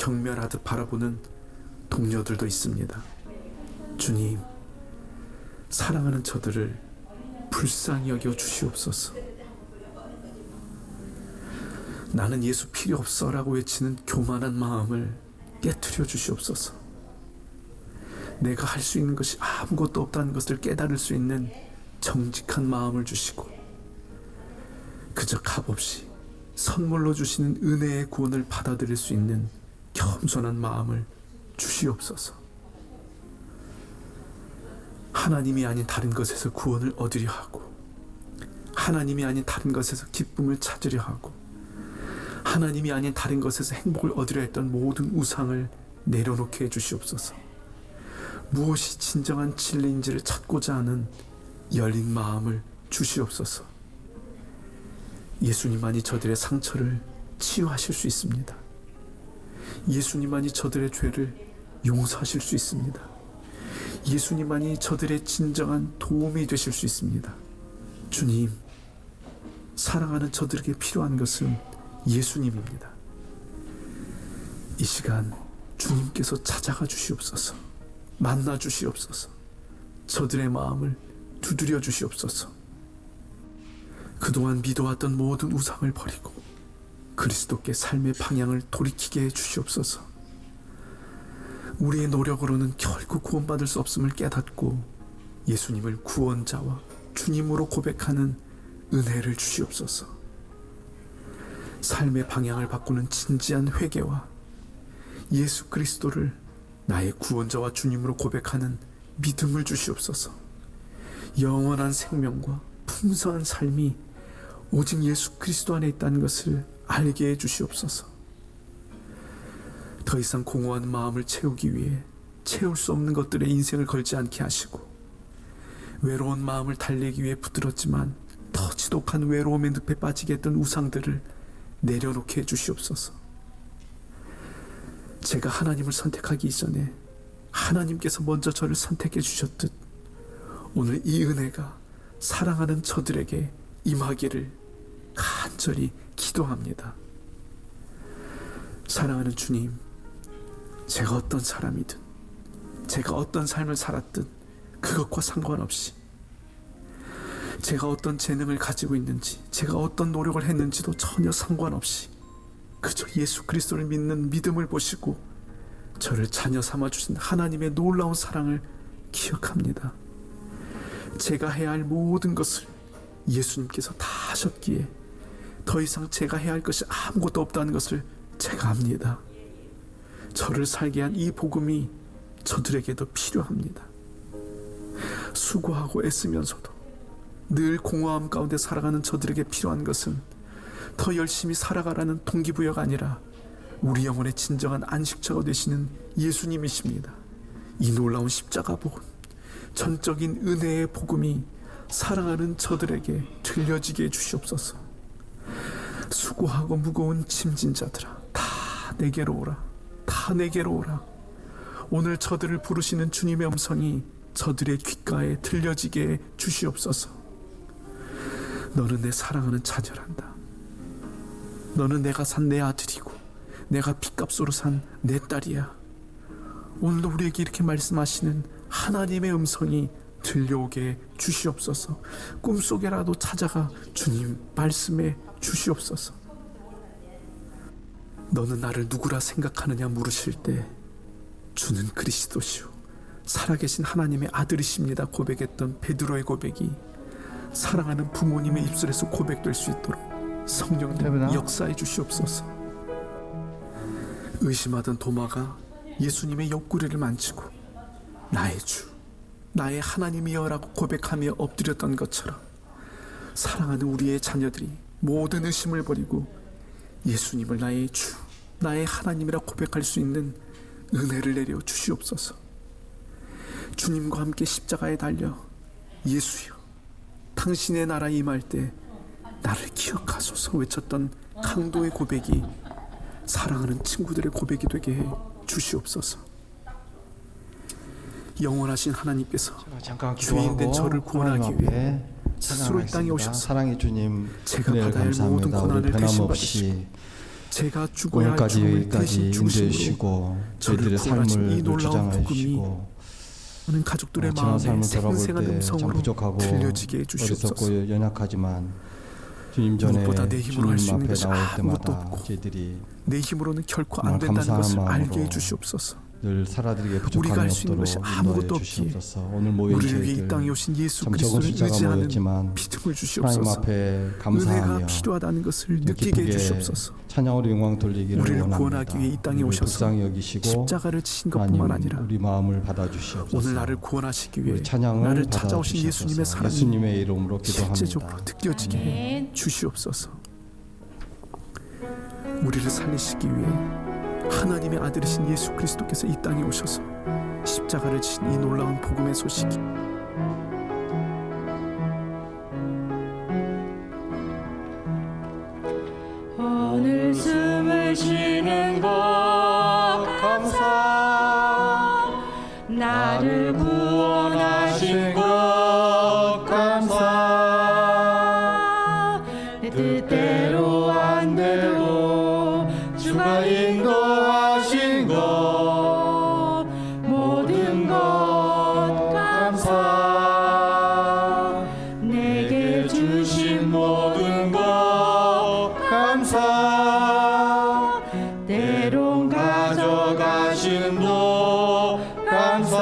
경멸하듯 바라보는 동료들도 있습니다. 주님, 사랑하는 저들을 불쌍히 여겨 주시옵소서. 나는 예수 필요 없어 라고 외치는 교만한 마음을 깨트려 주시옵소서. 내가 할 수 있는 것이 아무것도 없다는 것을 깨달을 수 있는 정직한 마음을 주시고, 그저 값없이 선물로 주시는 은혜의 구원을 받아들일 수 있는 겸손한 마음을 주시옵소서. 하나님이 아닌 다른 것에서 구원을 얻으려 하고, 하나님이 아닌 다른 것에서 기쁨을 찾으려 하고, 하나님이 아닌 다른 것에서 행복을 얻으려 했던 모든 우상을 내려놓게 해주시옵소서. 무엇이 진정한 진리인지를 찾고자 하는 열린 마음을 주시옵소서. 예수님만이 저들의 상처를 치유하실 수 있습니다. 예수님만이 저들의 죄를 용서하실 수 있습니다. 예수님만이 저들의 진정한 도움이 되실 수 있습니다. 주님, 사랑하는 저들에게 필요한 것은 예수님입니다. 이 시간 주님께서 찾아가 주시옵소서. 만나 주시옵소서. 저들의 마음을 두드려 주시옵소서. 그동안 믿어왔던 모든 우상을 버리고 그리스도께 삶의 방향을 돌이키게 해 주시옵소서. 우리의 노력으로는 결코 구원받을 수 없음을 깨닫고 예수님을 구원자와 주님으로 고백하는 은혜를 주시옵소서. 삶의 방향을 바꾸는 진지한 회개와 예수 그리스도를 나의 구원자와 주님으로 고백하는 믿음을 주시옵소서. 영원한 생명과 풍성한 삶이 오직 예수 그리스도 안에 있다는 것을 알게 해 주시옵소서. 더 이상 공허한 마음을 채우기 위해 채울 수 없는 것들에 인생을 걸지 않게 하시고, 외로운 마음을 달래기 위해 붙들었지만 더 지독한 외로움의 늪에 빠지게 했던 우상들을 내려놓게 해 주시옵소서. 제가 하나님을 선택하기 이전에 하나님께서 먼저 저를 선택해 주셨듯 오늘 이 은혜가 사랑하는 저들에게 임하기를 간절히 기도합니다. 사랑하는 주님, 제가 어떤 사람이든 제가 어떤 삶을 살았든 그것과 상관없이, 제가 어떤 재능을 가지고 있는지 제가 어떤 노력을 했는지도 전혀 상관없이 그저 예수 그리스도를 믿는 믿음을 보시고 저를 자녀 삼아주신 하나님의 놀라운 사랑을 기억합니다. 제가 해야 할 모든 것을 예수님께서 다 하셨기에 더 이상 제가 해야 할 것이 아무것도 없다는 것을 제가 압니다. 저를 살게 한 이 복음이 저들에게도 필요합니다. 수고하고 애쓰면서도 늘 공허함 가운데 살아가는 저들에게 필요한 것은 더 열심히 살아가라는 동기부여가 아니라 우리 영혼의 진정한 안식처가 되시는 예수님이십니다. 이 놀라운 십자가 복음, 전적인 은혜의 복음이 사랑하는 저들에게 들려지게 해주시옵소서. 수고하고 무거운 짐진 자들아, 다 내게로 오라. 다 내게로 오라. 오늘 저들을 부르시는 주님의 음성이 저들의 귓가에 들려지게 주시옵소서. 너는 내 사랑하는 자녀란다. 너는 내가 산 내 아들이고 내가 핏값으로 산 내 딸이야. 오늘도 우리에게 이렇게 말씀하시는 하나님의 음성이 들려오게 주시옵소서. 꿈속에라도 찾아가 주님 말씀해 주시옵소서. 너는 나를 누구라 생각하느냐 물으실 때 주는 그리스도시오 살아계신 하나님의 아들이십니다 고백했던 베드로의 고백이 사랑하는 부모님의 입술에서 고백될 수 있도록 성령님 역사해 주시옵소서. 의심하던 도마가 예수님의 옆구리를 만지고 나의 주, 나의 하나님이여라고 고백하며 엎드렸던 것처럼 사랑하는 우리의 자녀들이 모든 의심을 버리고 예수님을 나의 주, 나의 하나님이라 고백할 수 있는 은혜를 내려 주시옵소서. 주님과 함께 십자가에 달려 예수여 당신의 나라에 임할 때 나를 기억하소서 외쳤던 강도의 고백이 사랑하는 친구들의 고백이 되게 해 주시옵소서. 영원하신 하나님께서 죄인된 저를 구원하기 위해 스스로 이 땅에 오셔서 사랑의 주님, 제가 은혜를 받아야 할 모든 감사합니다. 우리 고난을 대신 변함없이 제가 죽어야 할 오늘까지 죽음을 여기까지 대신 인도해 죽으심으로 주시고 저를 저희들의 구원하신 이 삶을 놀라운 주장하여 복음이 주시고 오는 가족들의 지난 마음에 삶을 돌아볼 생생한 때 참 음성으로 부족하고 들려지게 해주시옵소서. 어리석고 연약하지만 주님 전에 무엇보다 내 힘으로 할 수 주님 있는 앞에 것이 나올 아무것도 때마다 없고 저희들이 내 힘으로는 결코 안 정말 된다는 감사한 것을 알게 마음으로 해주시옵소서. 늘 살아드리게 우리가 부족함이 할 수 있는 없도록 것이 인도해 아무것도 없기에 주시옵소서. 오늘 모인 우리를 위해 이 저희들 땅에 오신 예수 참 적은 그리스도를 숫자가 의지하는 모였지만 믿음을 하나님 주시옵소서. 앞에 은혜가 감사하며 필요하다는 것을 느끼게 기쁘게 해주시옵소서. 찬양으로 영광 돌리기를 우리를 원합니다. 구원하기 위해 이 땅에 우리를 오셔서 불쌍히 여기시고 십자가를 지신 하나님 것뿐만 아니라 우리 마음을 받아주시옵소서. 오늘 나를 구원하시기 위해 우리 찬양을 나를 찾아오신 예수님의 받아주시옵소서. 사랑이 예수님의 이름으로 실제적으로 기도합니다. 느껴지게 해 주시옵소서. 우리를 살리시기 위해 하나님의 아들이신 예수 그리스도께서 이 땅에 오셔서 십자가를 지신 이 놀라운 복음의 소식이 오늘 숨을 쉬는 것 감사, 나를 구원하신 것 감사, 내 뜻대로 안 되고 주가 인도하신 것 모든 것 감사, 내게 주신 모든 것 감사, 때론 가져가신 도 감사,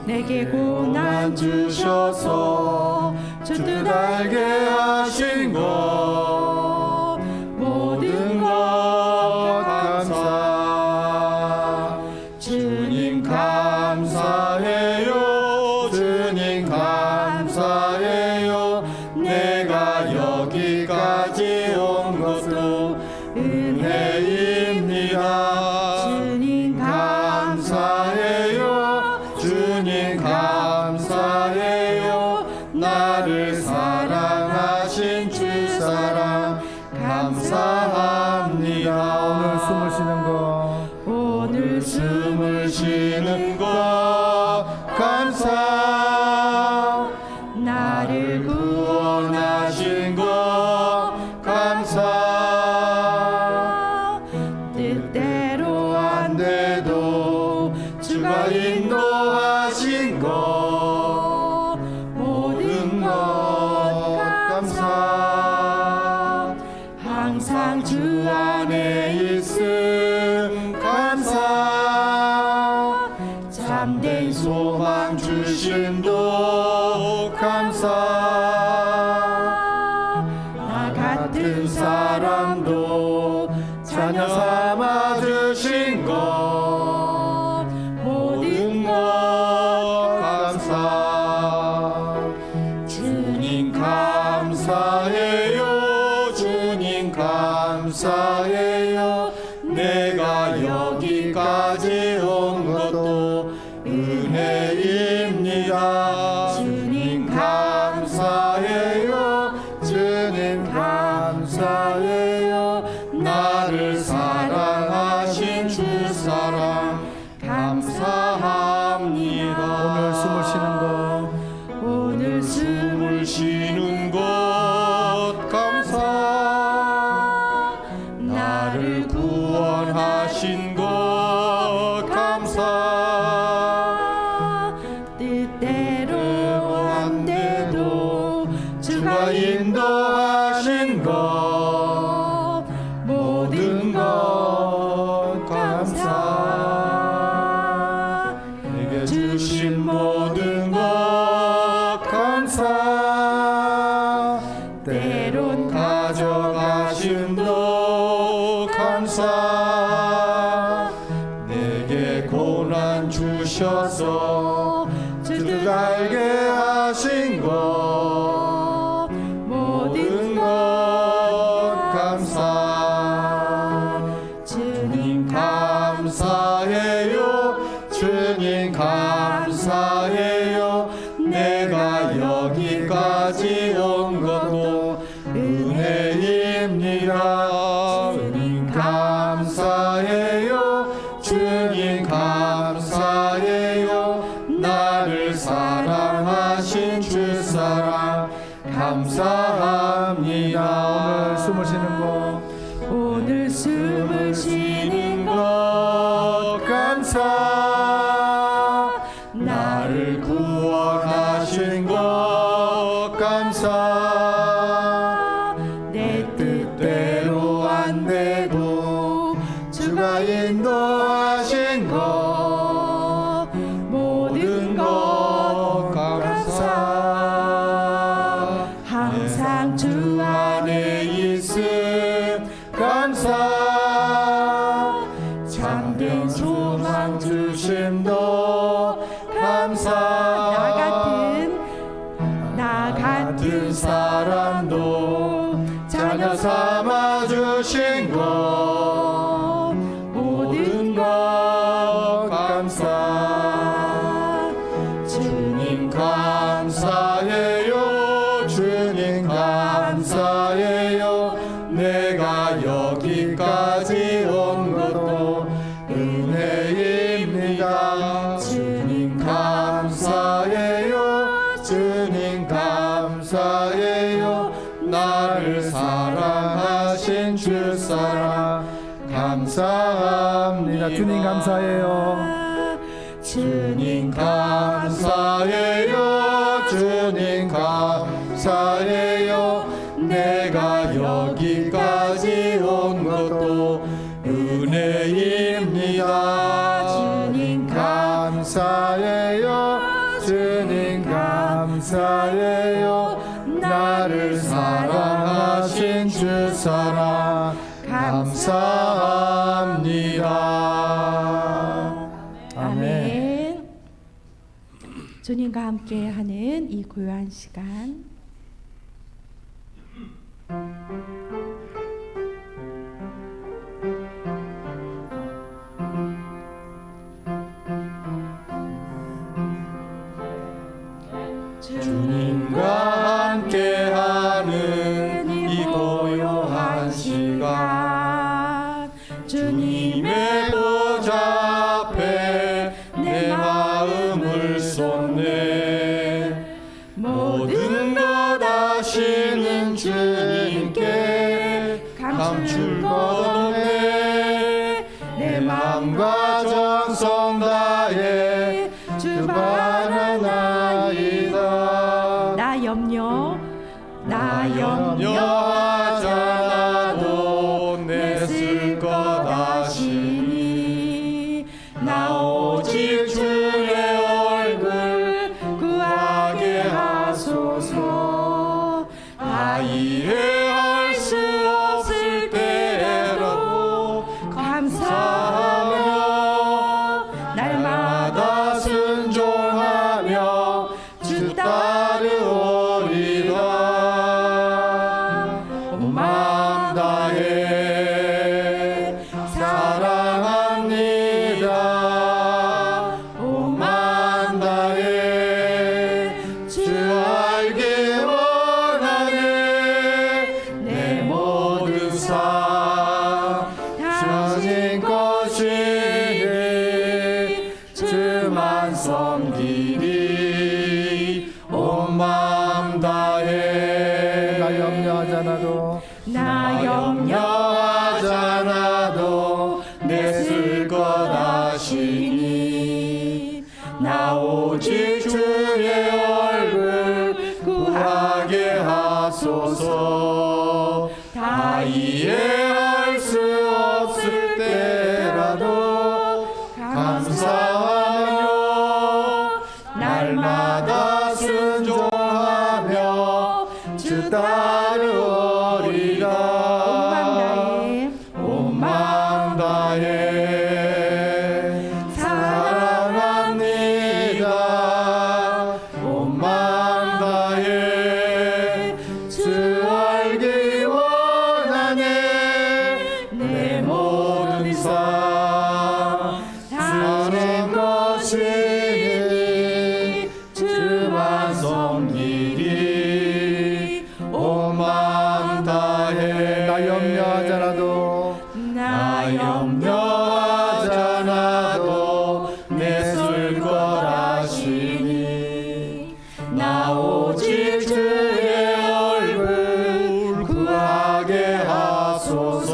내게 고난 주셔서 주 뜻 알게 하신 것 모든 것 감사, 주님 감사해요, 주님 감사해요, 내가 여기까지 온 것도 은혜입니다. 주님 감사해요, 주님 감사해요, 나를 사랑하신 주 사랑 감사합니다. 오늘 숨을 쉬는 것 오늘 숨을 쉬는 것 감사, 나를 구원하신 것 감사, 뜻대로 안 돼도 주가 인도하신 것 모든 것 감사, 항상 주 안에 있음 감사, 참된 소망 주심도 감사, 나 같은 사람도 자녀 삼아 주신 것 모든 것 감사, 주님 감사해요, 주님 감사해요, 내가 여기까지 온 것도 은혜입니다. 주님 감사해요, 주님 감사해요, 나를 사랑하신 주 사랑 감사합니다. 오늘 숨을 쉬는 것 오늘 숨을 쉬는 것 감사, 나를 구원하신 것 감사, 뜻대로 안 돼도 주가 인도하신 것 모든 것 감사, 내게 주신 모든 것 감사, 때론 가져가신 도 감사, 내게 고난 주셔서 주 뜻 알게 하신 것 모든 것 감사, 주님 감사해요, 주님 감사해요, 내가 여기까지 온 것도 은혜입니다. 주님 감사해요, 숨을 쉬는 것 감사 나를 구원하신 것 감사 내 뜻대로 안 되고 주가 인도하신 것 모든 것 감사 항상 주 안에 있음 감사 참된 소망 주심도 감사 나 같은 사람도 자녀 삼아 주신 것 모든 것 감사 주님 감사해요 주님 감사해요 내가 여기까지 온 것도 은혜입니다 주님 감사해요 주님 감사해요 나를 사랑하신 주사랑 감사합니다 주님 감사해요 주님 감사해요 주님 감사해요 내가 여기까지 온 것도 은혜입니다 주님 감사해요 주님 감사해요 나를 사랑하신 주사랑 감사합니다 아멘. 주님과 함께하는 이 고요한 시간. 주님과 함께하는 이 고요한 시간 주님의 보좌 앞에 내 마음을 쏟네 모든 것 아시는 주님께 감출 것 없네 내 마음과 정성 다해 주 바라나이다 나 염려하지 않아도 내 쓸 것 아시니 나 오직 주의 얼굴 구하게 하소서 다 이해할 수 없을 때라도 감사하며 날마다 순종하며 주 따르오리라 온 마음 다해 사랑합니다 온 마음 다해 주 알기 원하네 내 모든 삶 주님 것이니 주만 섬기리 온 마음 다해 나 염려하지 않아도 나 염려하지 않아도 내 쓸 것 아시니 나 오직 주의 얼굴 구하게 하소서 다 이해할 수 없을 때라도 감사하며 날마다 순종하며 주 따르오리라 온 마음 다해 사랑합니다 온 마음 다해 주 알기 원하네 내 모든 삶 주님 것이니 주만 섬기리 온 마음 다해 나 염려하지 않아도 나 염려하지 않아도 내 쓸 것 아시니 나 오직 주의 얼굴 구하게 하소서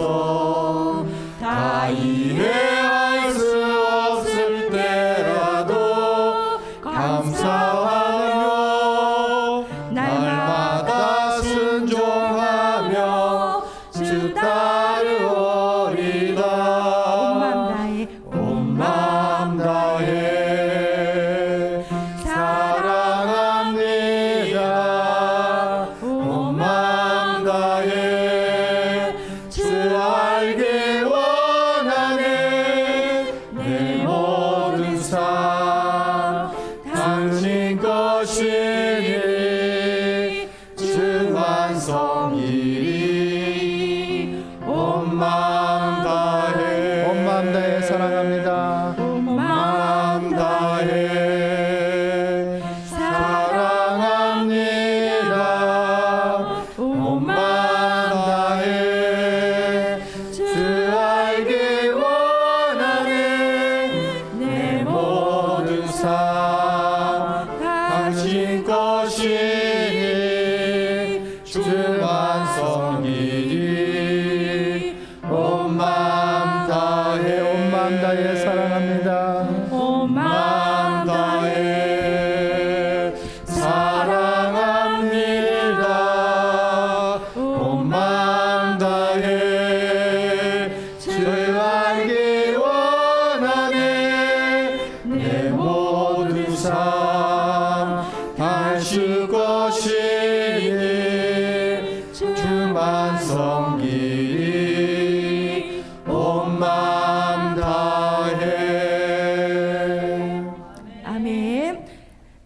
마음 다해 사랑합니다. 마음 다해 사랑합니다. 온 마음 다해 주 알기 원하는 내 모든 삶 당신 것이니 주만 섬기리. 온 마음 다해 온 마음 다해 사랑합니다. 온 마음 다해 사랑합니다. 온 마음 다해 주 알기 원하네. 내 모든 삶 당신 것이니 주만 섬기리. 온 마음 다해. 아멘.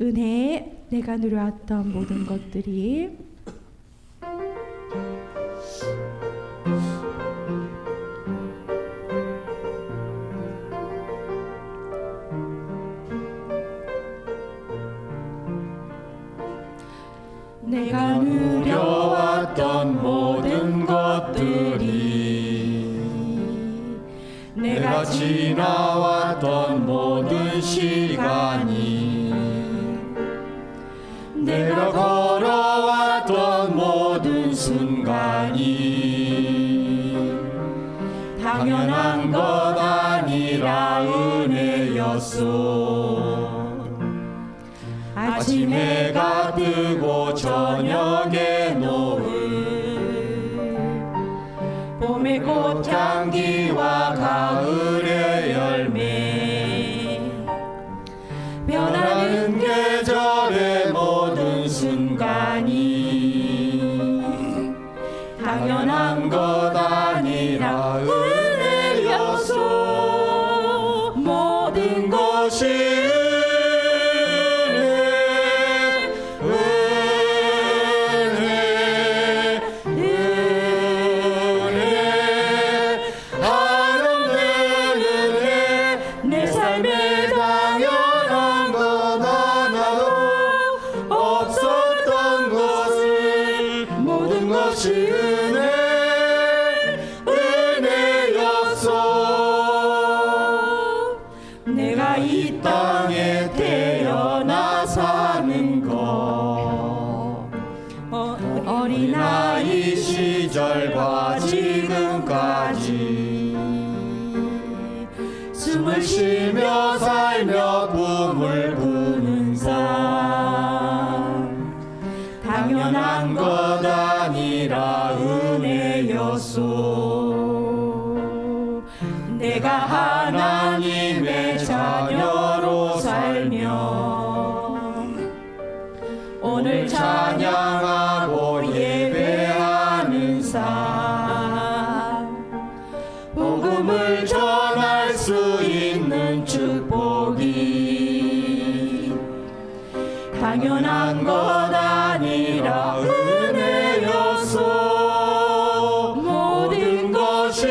은혜, 내가 누려왔던 모든 것들이 내가 누려왔던 모든 것들이 내가 지나왔던 모든 시간이 내가 걸어왔던 모든 순간이 당연한 것 아니라 은혜였소. 아침 해가 뜨고 저녁에 노을, 봄의 꽃향기와 가을의 열매, 변하는 계절의 모든 순간이 당연한 것 아니라 은혜였소. 모든 것이 내가 이 땅에 태어나 사는 것, 어린아이 시절과 지금까지 숨을 쉬며 살며 꿈을 꾸는 삶 당연한 것 아니라 은혜였소. 내가 하나님의 자녀로 살며 오늘 찬양하고 예배하는 삶, 복음을 전할 수 있는 축복이 당연한 것 아니라 은혜였소. 모든 것이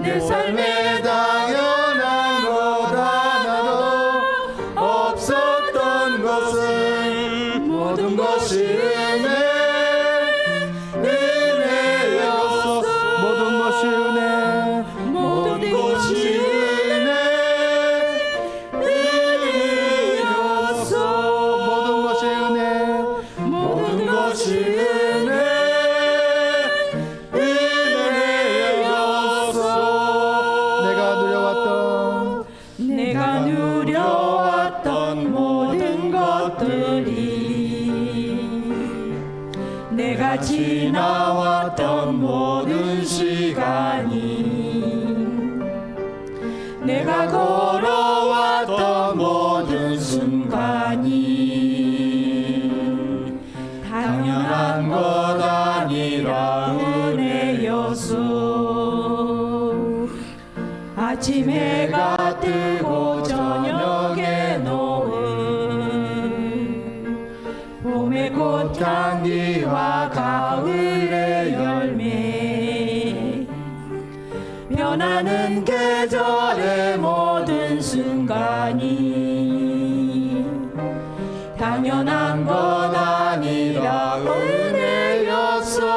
내 삶에 당연한 것 하나도 없었던 것은 모든 것이 은혜였소. 모든 것이 은혜, 모든 것이 은혜였소. 모든 것이 은혜, 모든 것이 은혜였소. 내가 누려왔던 모든 것들이 내가 지나왔던 모든 시간이 내가 걸어왔던 모든 순간이 당연한 것 아니라 은혜였소. 아침 해가 뜨고 저녁에 노을 봄의 꽃향기와 가을의 열매 변하는 계절의 모든 순간이 당연한 것 아니라 은혜였어.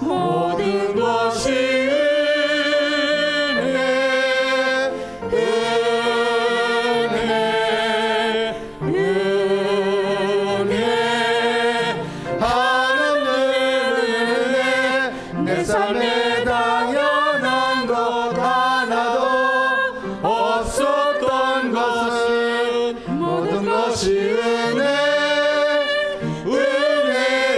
모든 것이 은혜 하나님의 은혜 내 삶에 당연한 것 하나도 없었던 것은 모든 것이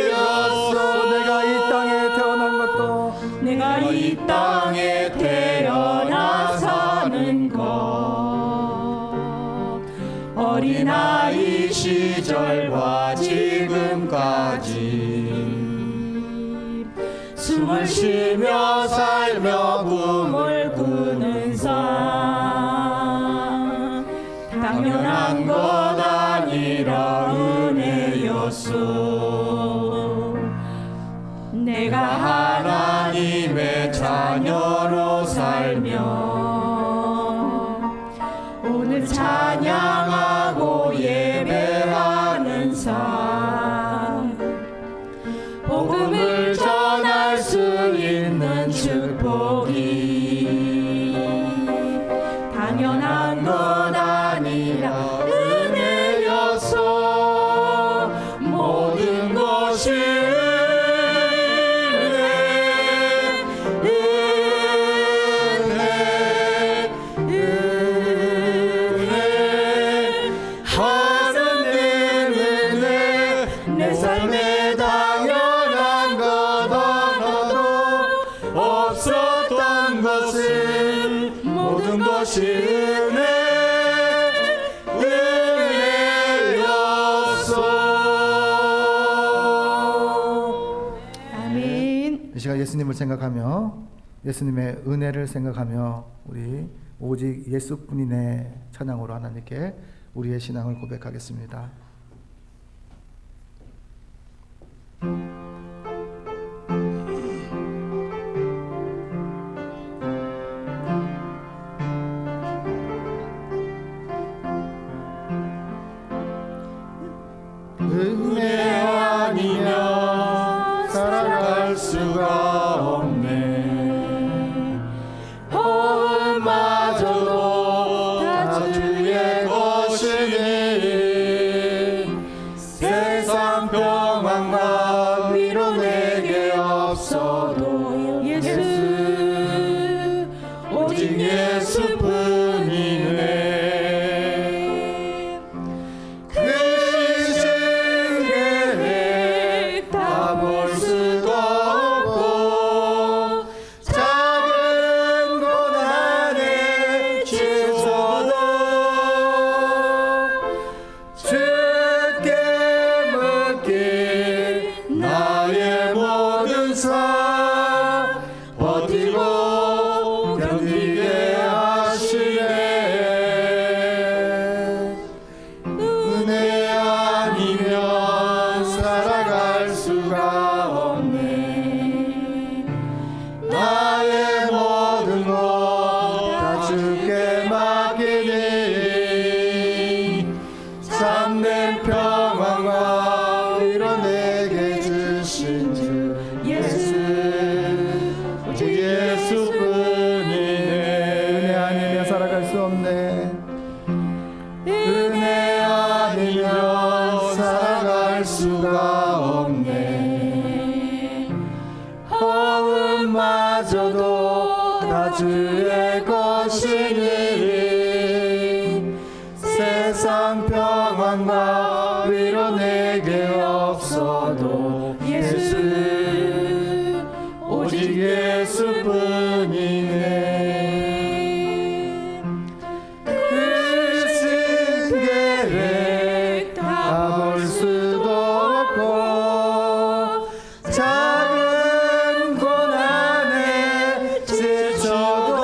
은혜였어. 내가 이 땅에 태어난 것도 내가 이 땅에 태어나 사는 것 어린아이 시절과 지금까지 숨을 쉬며 살며 꿈을 꾸는 삶 당연한 것 아니라 은혜였소. 내가 하나님의 자녀로 살며 오늘 찬양하고 예배하는 삶 복음을 전할 수 있는 축복이 당연한 것 아니라 은혜였어. 모든 것이 내 삶에 당연한 것 하나도 없었던 것은 모든 것이 은혜였어. 아멘. 이 시간 예수님을 생각하며 예수님의 은혜를 생각하며 우리 오직 예수뿐이네 찬양으로 하나님께 우리의 신앙을 고백하겠습니다. 은혜 아니면 살아갈 수가 없네. 호흡마저도 다 주의 것이니 세상 평안과 위로 내게 없어도 예수 오직 예수뿐이네. 다 볼 수도 없고 작은 고난에 지쳐도 주께 맡긴 나의 모든 삶 버티고 견디게 하시네. 은혜 아니면 살아갈 수가 없네. 나의 모든 것 다 주께 맡기니 참된 평안과 위로 내게 주신 주 예수 오직 예수뿐이네. 은혜 아니면 살아갈 수 없네. 은혜 아니면 살아갈 수가 없네. 호흡마저도 다 주의 것이니 세상 평안과 위로 내게 없어도 예수 오직 예수뿐이네. 크신 계획 다 볼 수도 없고 작은 고난에 지쳐도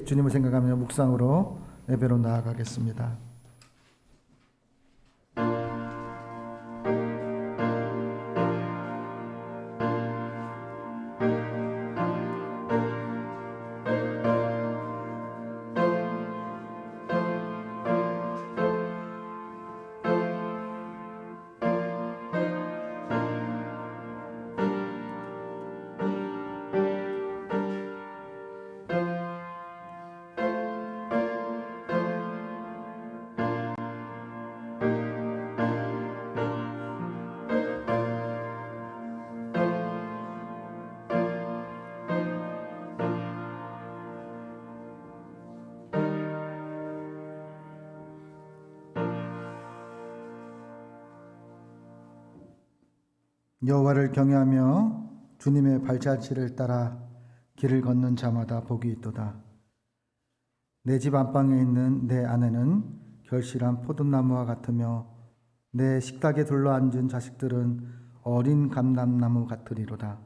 주님을 생각하며 묵상으로 예배로 나아가겠습니다. 여호와를 경외하며 주님의 발자취를 따라 길을 걷는 자마다 복이 있도다. 내 집 안방에 있는 내 아내는 결실한 포도나무와 같으며 내 식탁에 둘러앉은 자식들은 어린 감람나무 같으리로다.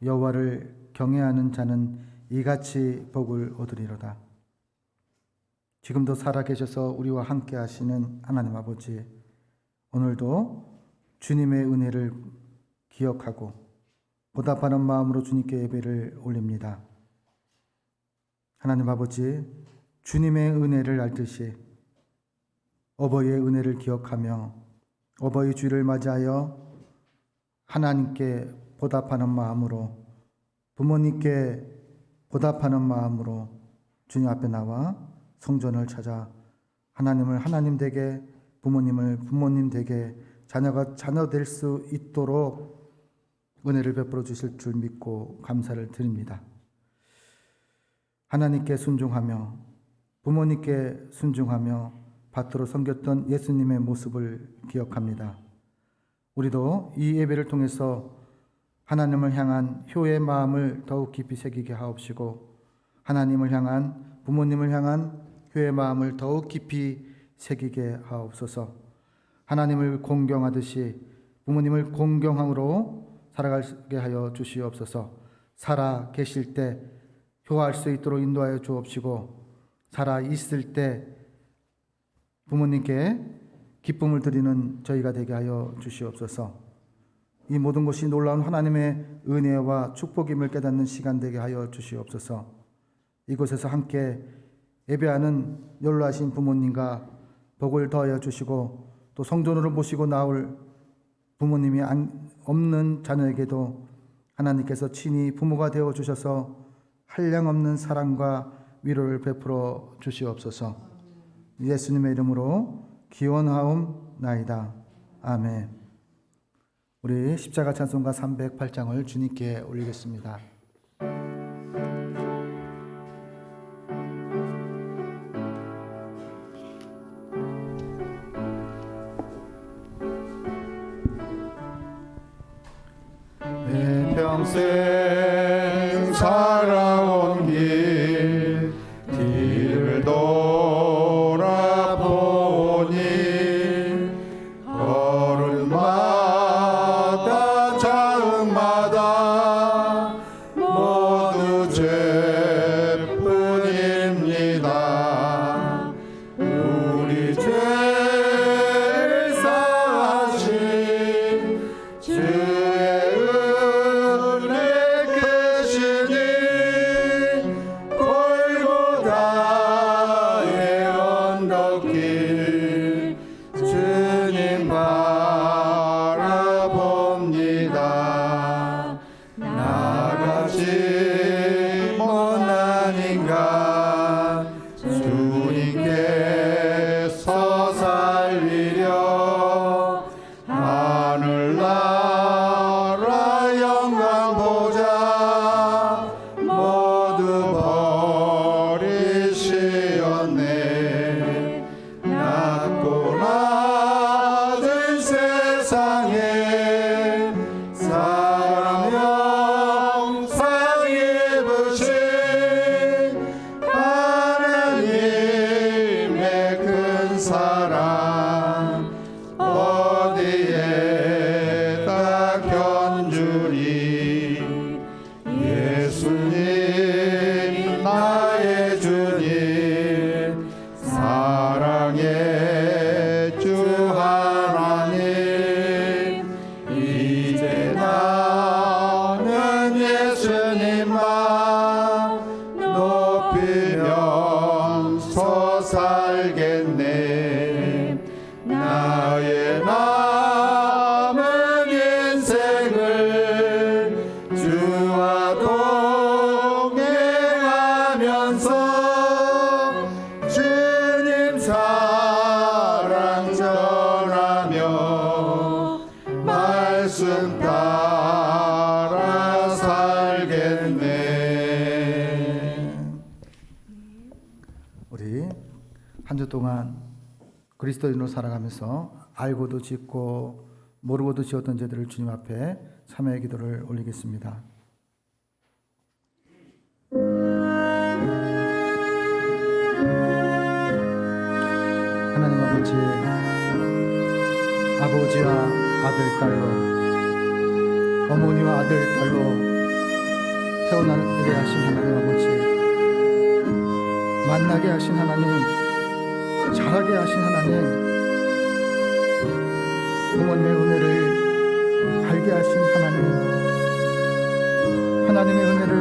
여호와를 경외하는 자는 이같이 복을 얻으리로다. 지금도 살아계셔서 우리와 함께 하시는 하나님 아버지, 오늘도 주님의 은혜를 기억하고 보답하는 마음으로 주님께 예배를 올립니다. 하나님 아버지, 주님의 은혜를 알듯이 어버이의 은혜를 기억하며 어버이 주일을 맞이하여 하나님께 보답하는 마음으로, 부모님께 보답하는 마음으로 주님 앞에 나와 성전을 찾아 하나님을 하나님 되게, 부모님을 부모님 되게, 자녀가 자녀 될 수 있도록 은혜를 베풀어 주실 줄 믿고 감사를 드립니다. 하나님께 순종하며 부모님께 순종하며 밭으로 섬겼던 예수님의 모습을 기억합니다. 우리도 이 예배를 통해서 하나님을 향한 효의 마음을 더욱 깊이 새기게 하옵시고, 하나님을 향한, 부모님을 향한 효의 마음을 더욱 깊이 새기게 하옵소서. 하나님을 공경하듯이 부모님을 공경함으로 살아가게 하여 주시옵소서. 살아 계실 때 효할 수 있도록 인도하여 주옵시고, 살아 있을 때 부모님께 기쁨을 드리는 저희가 되게 하여 주시옵소서. 이 모든 것이 놀라운 하나님의 은혜와 축복임을 깨닫는 시간 되게 하여 주시옵소서. 이곳에서 함께 예배하는 연로하신 부모님과 복을 더하여 주시고, 또 성전으로 모시고 나올 부모님이 없는 자녀에게도 하나님께서 친히 부모가 되어 주셔서 한량없는 사랑과 위로를 베풀어 주시옵소서. 예수님의 이름으로 기원하옵나이다. 아멘. 우리 십자가 찬송가 308장을 주님께 올리겠습니다. 내 평생 살아온 길을 돌아보니 걸음마다 자음마다 모두 죄뿐입니다. 우리 죄를 사하신 주의 골고다의 언덕길 주님 바라봅니다. 나같이 못난 인간 주님께서 살리려 하늘나라 영광 보자 모두 버리시었네. 낮고 낮은 세상에 사람 형상 입으신 하나님의 큰 사랑 어디에다 견주리. 예수님 높이며 서살겠네. 나의 남은 인생을 주와 동행하면서 주님 사랑 전하며 말씀 따라 살겠네. 우리 한 주 동안 그리스도인으로 살아가면서 알고도 짓고 모르고도 지었던 죄들을 주님 앞에 참회의 기도를 올리겠습니다. 하나님 아버지, 아버지와 아들, 딸로, 어머니와 아들, 딸로 태어나게 하신 하나님 아버지, 만나게 하신 하나님, 자라게 하신 하나님, 부모님의 은혜를 알게 하신 하나님, 하나님의 은혜를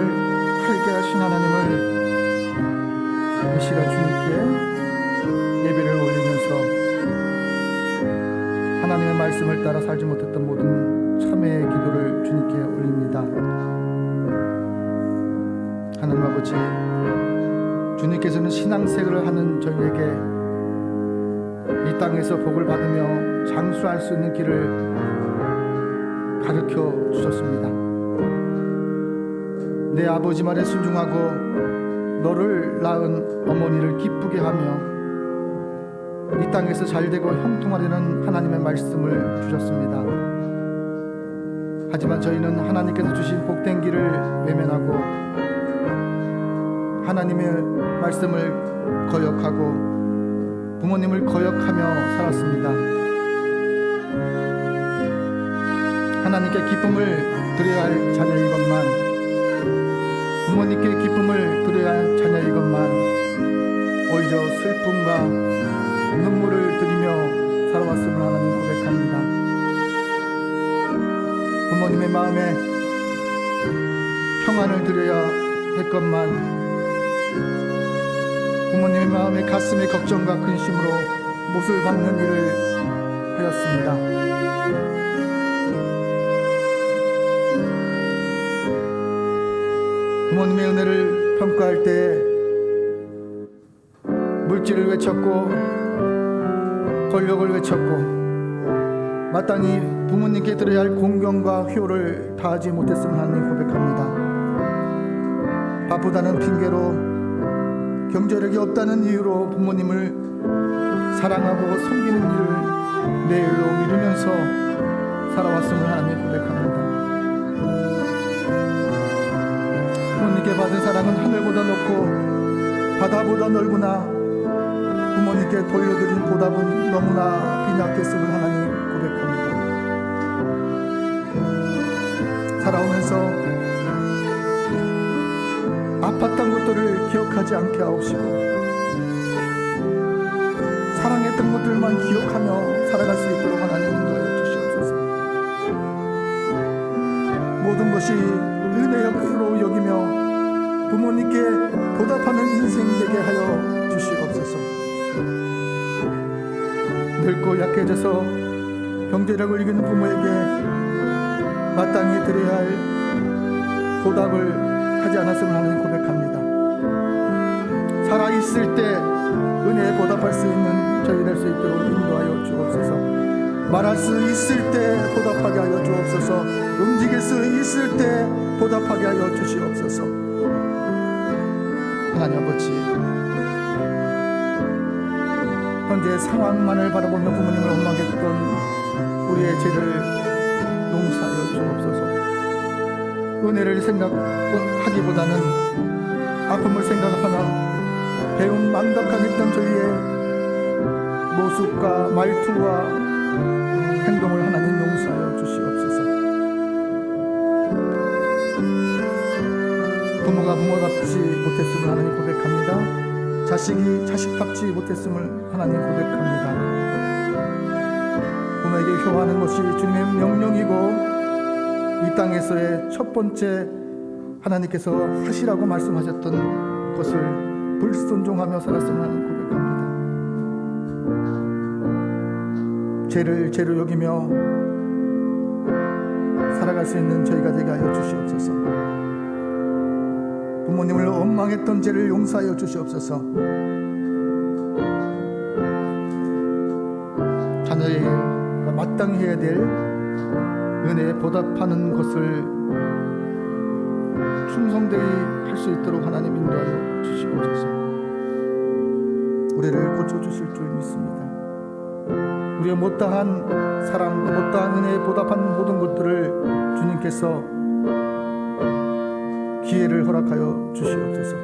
알게 하신 하나님을 이 시간 주님께 예배를 올리면서 하나님의 말씀을 따라 살지 못했던 모든 참회의 기도를 주님께 올립니다. 하나님 아버지, 주님께서는 신앙생활을 하는 저희에게 이 땅에서 복을 받으며 장수할 수 있는 길을 가르쳐 주셨습니다. 내 아버지 말에 순종하고 너를 낳은 어머니를 기쁘게 하며 이 땅에서 잘되고 형통하려는 하나님의 말씀을 주셨습니다. 하지만 저희는 하나님께서 주신 복된 길을 외면하고 하나님의 말씀을 거역하고 부모님을 거역하며 살았습니다. 하나님께 기쁨을 드려야 할 자녀인 것만, 부모님께 기쁨을 드려야 할 자녀인 것만 오히려 슬픔과 눈물을 들이며 살아왔음을 하나님 고백합니다. 부모님의 마음에 평안을 드려야 할 것만 부모님의 마음에 가슴에 걱정과 근심으로 못을 박는 일을 하였습니다. 부모님의 은혜를 평가할 때 물질을 외쳤고 권력을 외쳤고 마땅히 부모님께 드려야 할 공경과 효를 다하지 못했음을 하나님 고백합니다. 바쁘다는 핑계로 경제력이 없다는 이유로 부모님을 사랑하고 섬기는 일을 내일로 미루면서 살아왔음을 하나님 고백합니다. 부모님께 받은 사랑은 하늘보다 높고 바다보다 넓으나 부모님께 돌려드린 보답은 너무나 빈약했음을 하나님 고백합니다. 살아오면서 아팠던 것들을 기억하지 않게 하옵시고 사랑했던 것들만 기억하며 살아갈 수 있도록 하나님 인도하여 주시옵소서. 모든 것이 은혜로 여기며 부모님께 보답하는 인생 되게 하여 주시옵소서. 늙고 약해져서 경제력을 이기는 부모에게 마땅히 드려야 할 보답을 하지 않았음을 하나님 고백합니다. 살아있을 때 은혜에 보답할 수 있는 저희 될 수 있도록 인도하여 주옵소서. 말할 수 있을 때 보답하게 하여 주옵소서. 움직일 수 있을 때 보답하게 하여 주시옵소서. 하나님 아버지, 현재 상황만을 바라보며 부모님을 원망했던 우리의 죄를 용서하여 주옵소서. 은혜를 생각하기보다는 아픔을 생각하며 배움 망각하겠던 저희의 모습과 말투와 행동을 하나님 용서하여 주시옵소서. 부모가 부모답지 못했음을 하나님 고백합니다. 자식이 자식답지 못했음을 하나님 고백합니다. 부모에게 효하는 것이 주님의 명령이고 이 땅에서의 첫 번째 할 하나님께서 하시라고 말씀하셨던 것을 불순종하며 살았으면 하는 고백합니다. 죄를 죄로 여기며 살아갈 수 있는 저희가 되게 하여 주시옵소서. 부모님을 원망했던 죄를 용서하여 주시옵소서. 자녀가 마땅히 해야 될 은혜에 보답하는 것을 충성되이 할 수 있도록 하나님 인도하여 주시옵소서. 우리를 고쳐주실 줄 믿습니다. 우리의 못다한 사랑, 못다한 은혜에 보답한 모든 것들을 주님께서 기회를 허락하여 주시옵소서.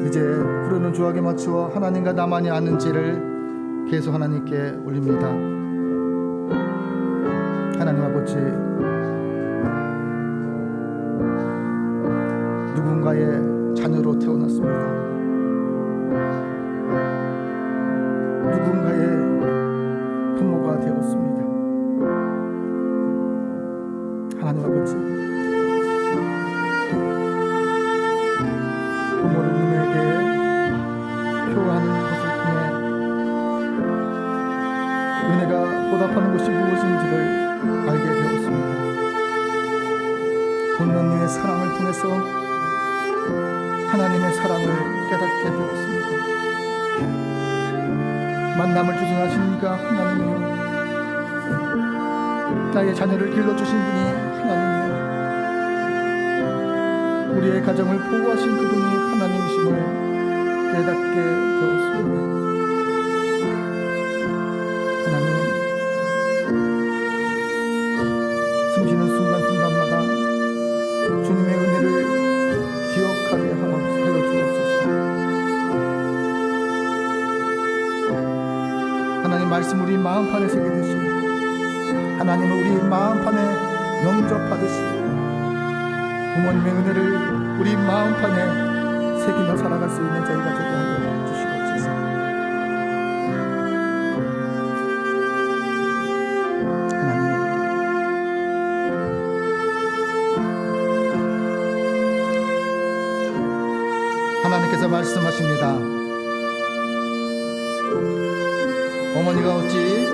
이제 흐르는 주악에 맞추어 하나님과 나만이 아는 죄를 계속 하나님께 올립니다. 하나님 아버지, 누군가의 자녀로 태어났습니다. 누군가의 부모가 되었습니다. 하나님 아버지, 부모를 누구에게 표하는 것을 통해 은혜가 보답하는 것이 무엇인지를 알게 되었습니다. 본능의 사랑을 통해서 하나님의 사랑을 깨닫게 되었습니다. 만남을 주선하시니까 하나님이요, 나의 자녀를 길러주신 분이 하나님이요, 우리의 가정을 보호하신 그분이 하나님이심을 깨닫게 되었습니다. 하나님, 숨쉬는 순간순간마다 주님의 은혜를 기억하게 하여 주옵소서. 하나님 말씀 우리 마음판에 새기듯이, 하나님은 우리 마음판에 영접하듯이 부모님의 은혜를 우리 마음판에 새기며 살아갈 수 있는 저희가 되게 하여 주시옵소서. 하나님, 하나님께서 말씀하십니다. 어머니가 어찌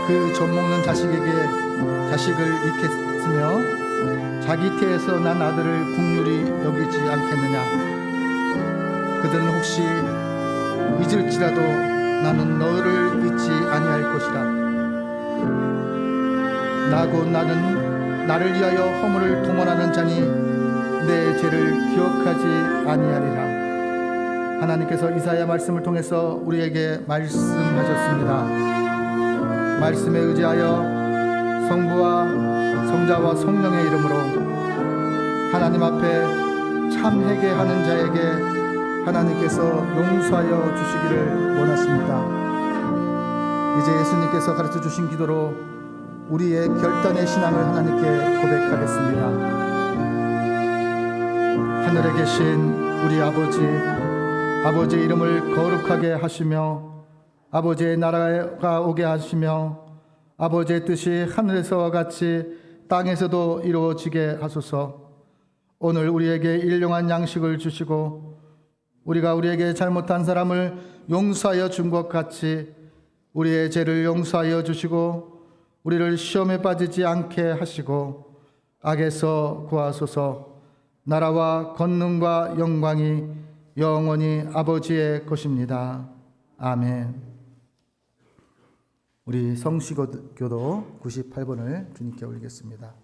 그 젖먹는 자식에게 자식을 잃겠으며 자기 태에서 난 아들을 국률이 여기지 않겠느냐. 그들은 혹시 잊을지라도 나는 너를 잊지 아니할 것이라. 나고 나는 나를 위하여 허물을 동원하는 자니 내 죄를 기억하지 아니하리라. 하나님께서 이사야 말씀을 통해서 우리에게 말씀하셨습니다. 말씀에 의지하여 성부와 성자와 성령의 이름으로 하나님 앞에 참 회개하는 자에게 하나님께서 용서하여 주시기를 원하십니다. 이제 예수님께서 가르쳐 주신 기도로 우리의 결단의 신앙을 하나님께 고백하겠습니다. 하늘에 계신 우리 아버지의 이름을 거룩하게 하시며 아버지의 나라가 오게 하시며 아버지의 뜻이 하늘에서와 같이 땅에서도 이루어지게 하소서. 오늘 우리에게 일용할 양식을 주시고 우리가 우리에게 잘못한 사람을 용서하여 준 것 같이 우리의 죄를 용서하여 주시고 우리를 시험에 빠지지 않게 하시고 악에서 구하소서. 나라와 권능과 영광이 영원히 아버지의 것입니다. 아멘. 우리 성시교도 98번을 주님께 올리겠습니다.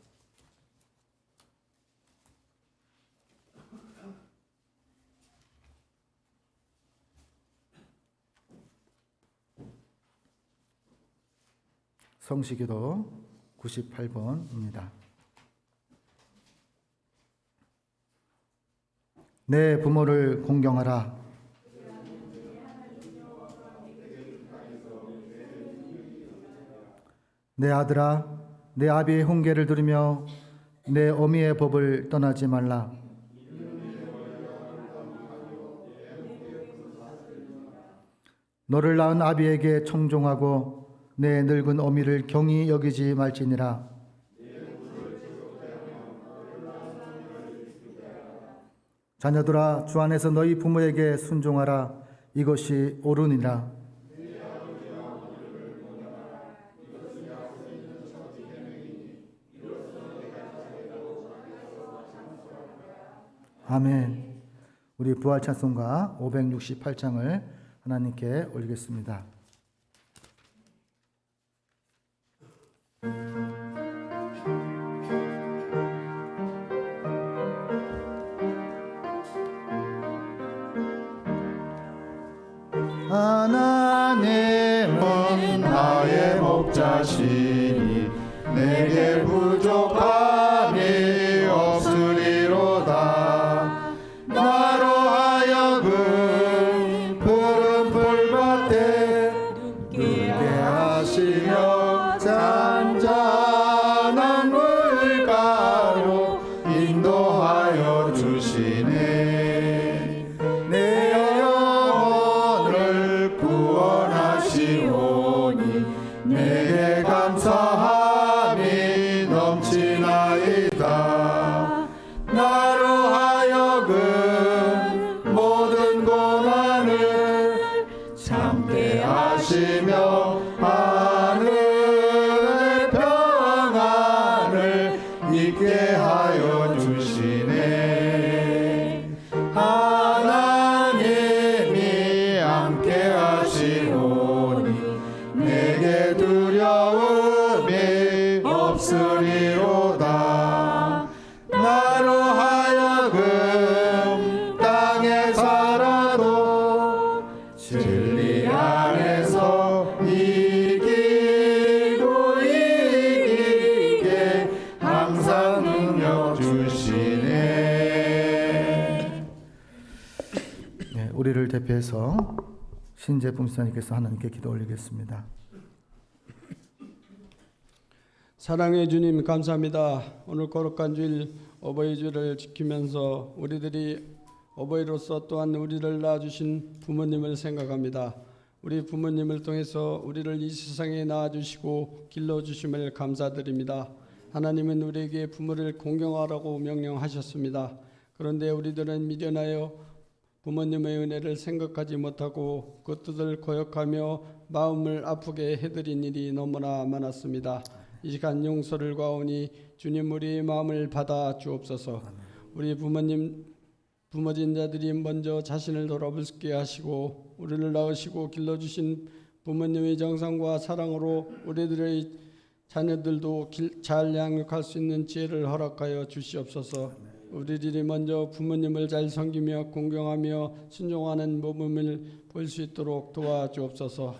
성시교도 98번입니다. 내 부모를 공경하라. 내 아들아, 내 아비의 훈계를 들으며 내 어미의 법을 떠나지 말라. 너를 낳은 아비에게 청종하고 내 늙은 어미를 경히 여기지 말지니라. 자녀들아 주 안에서 너희 부모에게 순종하라. 이것이 옳으니라. 아멘. 우리 부활 찬송가 568장을 하나님께 올리겠습니다. 하나님은 나의 목자시니 내게 부족함이 없으리로다. 나로 하여금 푸른 풀밭에 눕게 하시며 잔잔한 물가로 인도하여 주시네. 내 영혼을 구원하시오니 내게 감사함이 넘치나이다. 나로 하여금 모든 고난을 참게 하시며 하늘의 평안을 있게 하여 주시네. 하나님이 함께 하시오니 내게 두려움이 없으리로다. 나로 하여금 땅에 살아도 진리 안에서 이기고 이기게 항상 능력 주시네. 네, 우리를 대표해서 신재품 수사님께서 하나님께 기도 올리겠습니다. 사랑의 주님 감사합니다. 오늘 거룩한 주일 어버이 주를 지키면서 우리들이 어버이로서 또한 우리를 낳아주신 부모님을 생각합니다. 우리 부모님을 통해서 우리를 이 세상에 낳아주시고 길러주심을 감사드립니다. 하나님은 우리에게 부모를 공경하라고 명령하셨습니다. 그런데 우리들은 미련하여 부모님의 은혜를 생각하지 못하고 그 뜻을 거역하며 마음을 아프게 해드린 일이 너무나 많았습니다. 이 시간 용서를 구하오니 주님 우리의 마음을 받아 주옵소서. 우리 부모진 자들이 먼저 자신을 돌아보게 하시고 우리를 낳으시고 길러주신 부모님의 정성과 사랑으로 우리들의 자녀들도 잘 양육할 수 있는 지혜를 허락하여 주시옵소서. 우리들이 먼저 부모님을 잘 섬기며 공경하며 순종하는 모범을 볼 수 있도록 도와주옵소서.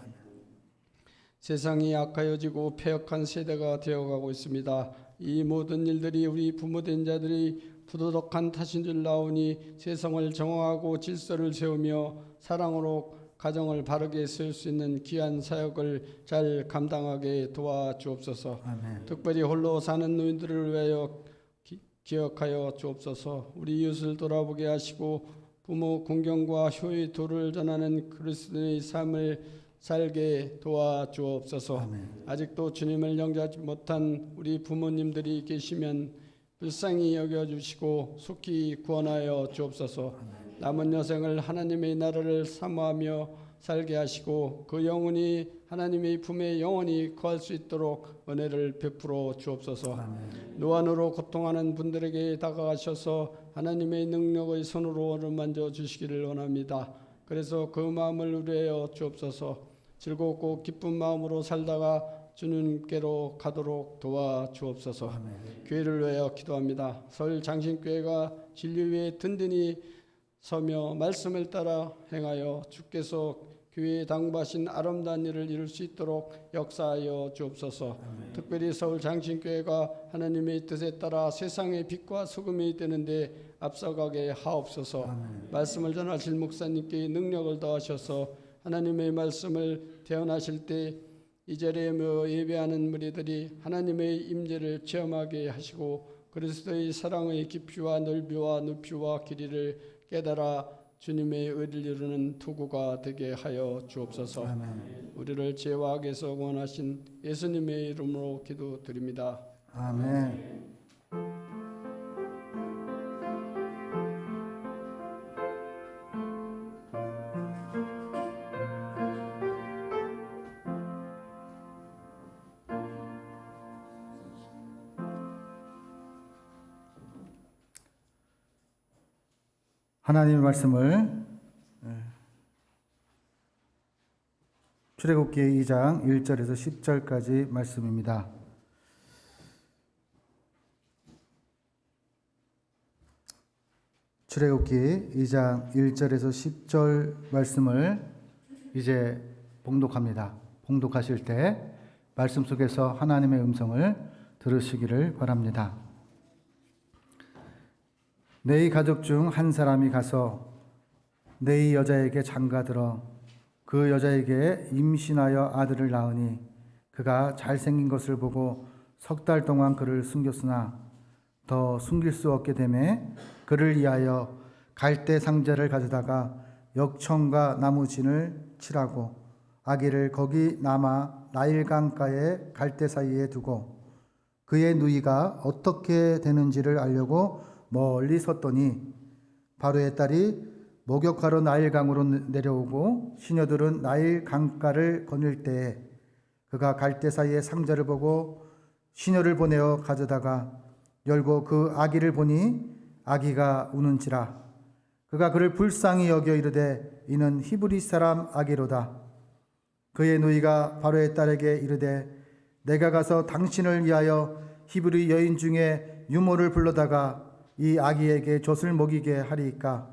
세상이 악하여지고 폐역한 세대가 되어가고 있습니다. 이 모든 일들이 우리 부모된 자들이 부도덕한 탓인 줄 나오니 세상을 정화하고 질서를 세우며 사랑으로 가정을 바르게 세울 수 있는 귀한 사역을 잘 감당하게 도와주옵소서. 아멘. 특별히 홀로 사는 노인들을 위하여 기억하여 주옵소서. 우리 이웃을 돌아보게 하시고 부모 공경과 효의 도를 전하는 그리스도의 삶을 살게 도와주옵소서. 아멘. 아직도 주님을 영접하지 못한 우리 부모님들이 계시면 불쌍히 여겨주시고 속히 구원하여 주옵소서. 남은 여생을 하나님의 나라를 사모하며 살게 하시고 그 영혼이 하나님의 품에 영원히 거할 수 있도록 은혜를 베풀어 주옵소서. 노안으로 고통하는 분들에게 다가가셔서 하나님의 능력의 손으로 어루만져 주시기를 원합니다. 그래서 그 마음을 우려하여 주옵소서. 즐겁고 기쁜 마음으로 살다가 주님께로 가도록 도와주옵소서. 교회를 위하여 기도합니다. 서울 장신교회가 진리 위에 든든히 서며 말씀을 따라 행하여 주께서 교회에 당부하신 아름다운 일을 이룰 수 있도록 역사하여 주옵소서. 특별히 서울 장신교회가 하나님의 뜻에 따라 세상의 빛과 소금이 되는데 앞서가게 하옵소서. 말씀을 전하실 목사님께 능력을 더하셔서 하나님의 말씀을 대언하실 때 이 자리에 모여 예배하는 무리들이 하나님의 임재를 체험하게 하시고 그리스도의 사랑의 깊이와 넓이와 높이와 길이를 깨달아 주님의 의를 이루는 투구가 되게 하여 주옵소서. 아멘. 우리를 죄와 악에서 구원하신 예수님의 이름으로 기도드립니다. 아멘. 하나님의 말씀을 출애굽기 2장 1절에서 10절까지 말씀입니다. 출애굽기 2장 1절에서 10절 말씀을 이제 봉독합니다. 봉독하실 때 말씀 속에서 하나님의 음성을 들으시기를 바랍니다. 너희 가족 중 한 사람이 가서 너희 여자에게 장가들어 그 여자에게 임신하여 아들을 낳으니 그가 잘생긴 것을 보고 3달 동안 그를 숨겼으나 더 숨길 수 없게 되매 그를 위하여 갈대 상자를 가져다가 역청과 나무진을 칠하고 아기를 거기 남아 나일강가의 갈대 사이에 두고 그의 누이가 어떻게 되는지를 알려고 멀리 섰더니 바로의 딸이 목욕하러 나일강으로 내려오고 시녀들은 나일 강가를 거닐 때에 그가 갈대 사이에 상자를 보고 시녀를 보내어 가져다가 열고 그 아기를 보니 아기가 우는지라 그가 그를 불쌍히 여겨 이르되 이는 히브리 사람 아기로다. 그의 누이가 바로의 딸에게 이르되 내가 가서 당신을 위하여 히브리 여인 중에 유모를 불러다가 이 아기에게 젖을 먹이게 하리이까.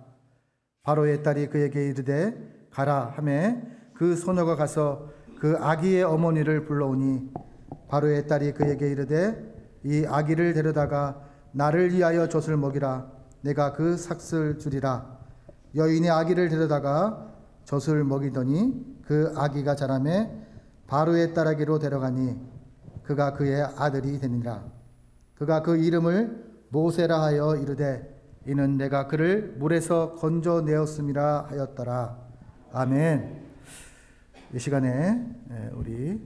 바로의 딸이 그에게 이르되 가라 하매 그 소녀가 가서 그 아기의 어머니를 불러오니 바로의 딸이 그에게 이르되 이 아기를 데려다가 나를 위하여 젖을 먹이라. 내가 그 삭슬 주리라. 여인이 아기를 데려다가 젖을 먹이더니 그 아기가 자라매 바로의 딸에게로 데려가니 그가 그의 아들이 되니라. 그가 그 이름을 모세라 하여 이르되 이는 내가 그를 물에서 건져내었음이라 하였더라. 아멘. 이 시간에 우리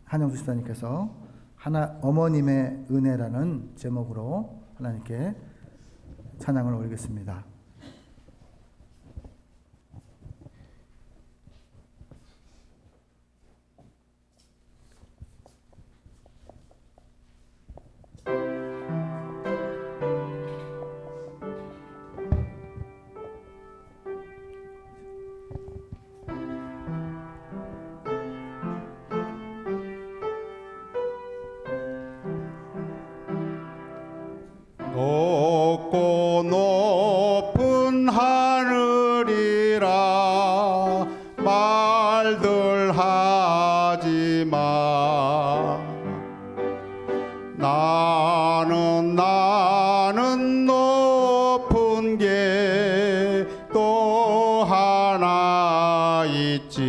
한영수 시사님께서 어머님의 은혜라는 제목으로 하나님께 찬양을 올리겠습니다. 높고 높은 하늘이라 말들 하지마. 나는 높은 게 또 하나 있지.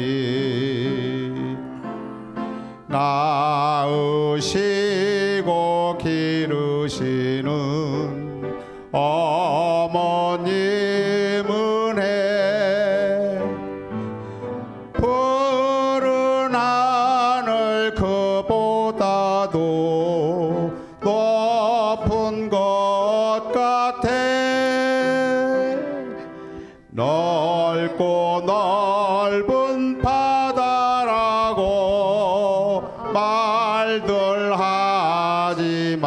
낳으시고 기르시는 어머님 은혜. 푸른 하늘 그보다도 높은 것 같아. 넓고 넓은 바다라고 말들 하지마.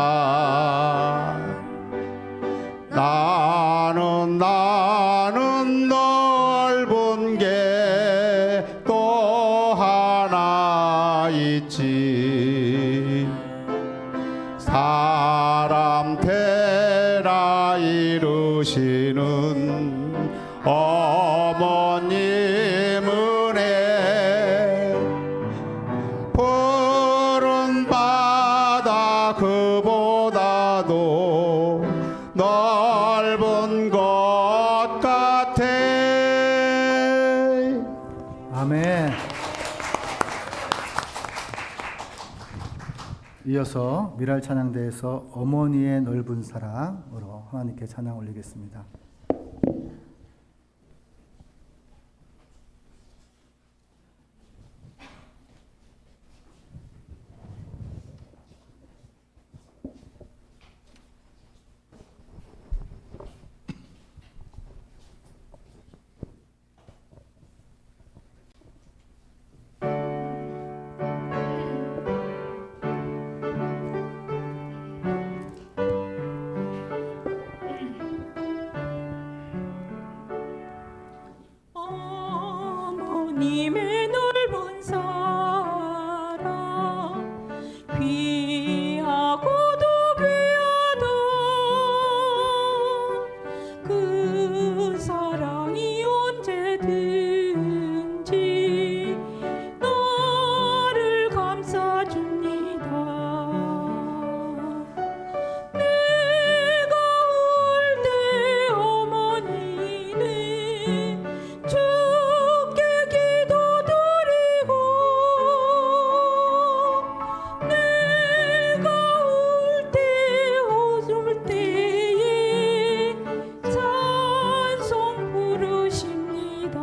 나는 넓은 게 또 하나 있지. 사람 태라 이루시는 어머님 은혜. 푸른 바다 그보다도 넓은 것 같아. 아멘. 이어서 미랄 찬양대에서 어머니의 넓은 사랑으로 하나님께 찬양 올리겠습니다. 하나님의 넓은 사랑 귀하고도 귀하던 그 사랑이 언제든지 나를 감싸줍니다. 내가 울 때 어머니는 주께 기도드리고 내가 울 때 웃을 때에 찬송 부르십니다.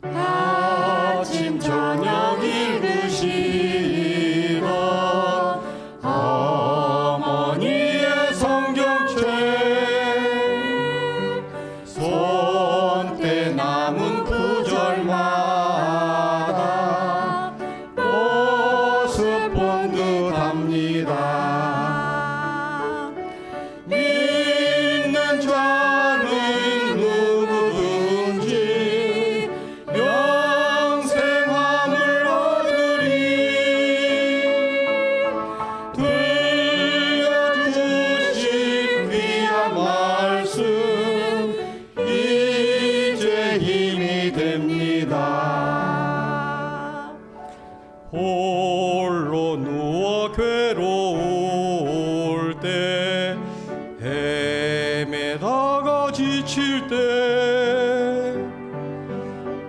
아침 저녁 읽으시던 어머니의 성경책 손때 남은 구절마다 모습 본 듯합니다. 믿는 자는 누구든지 영생함을 얻으리. 들려주신 귀한 말씀 이제 힘이 됩니다. 홀로 누워 괴로울 때 헤매다가 지칠 때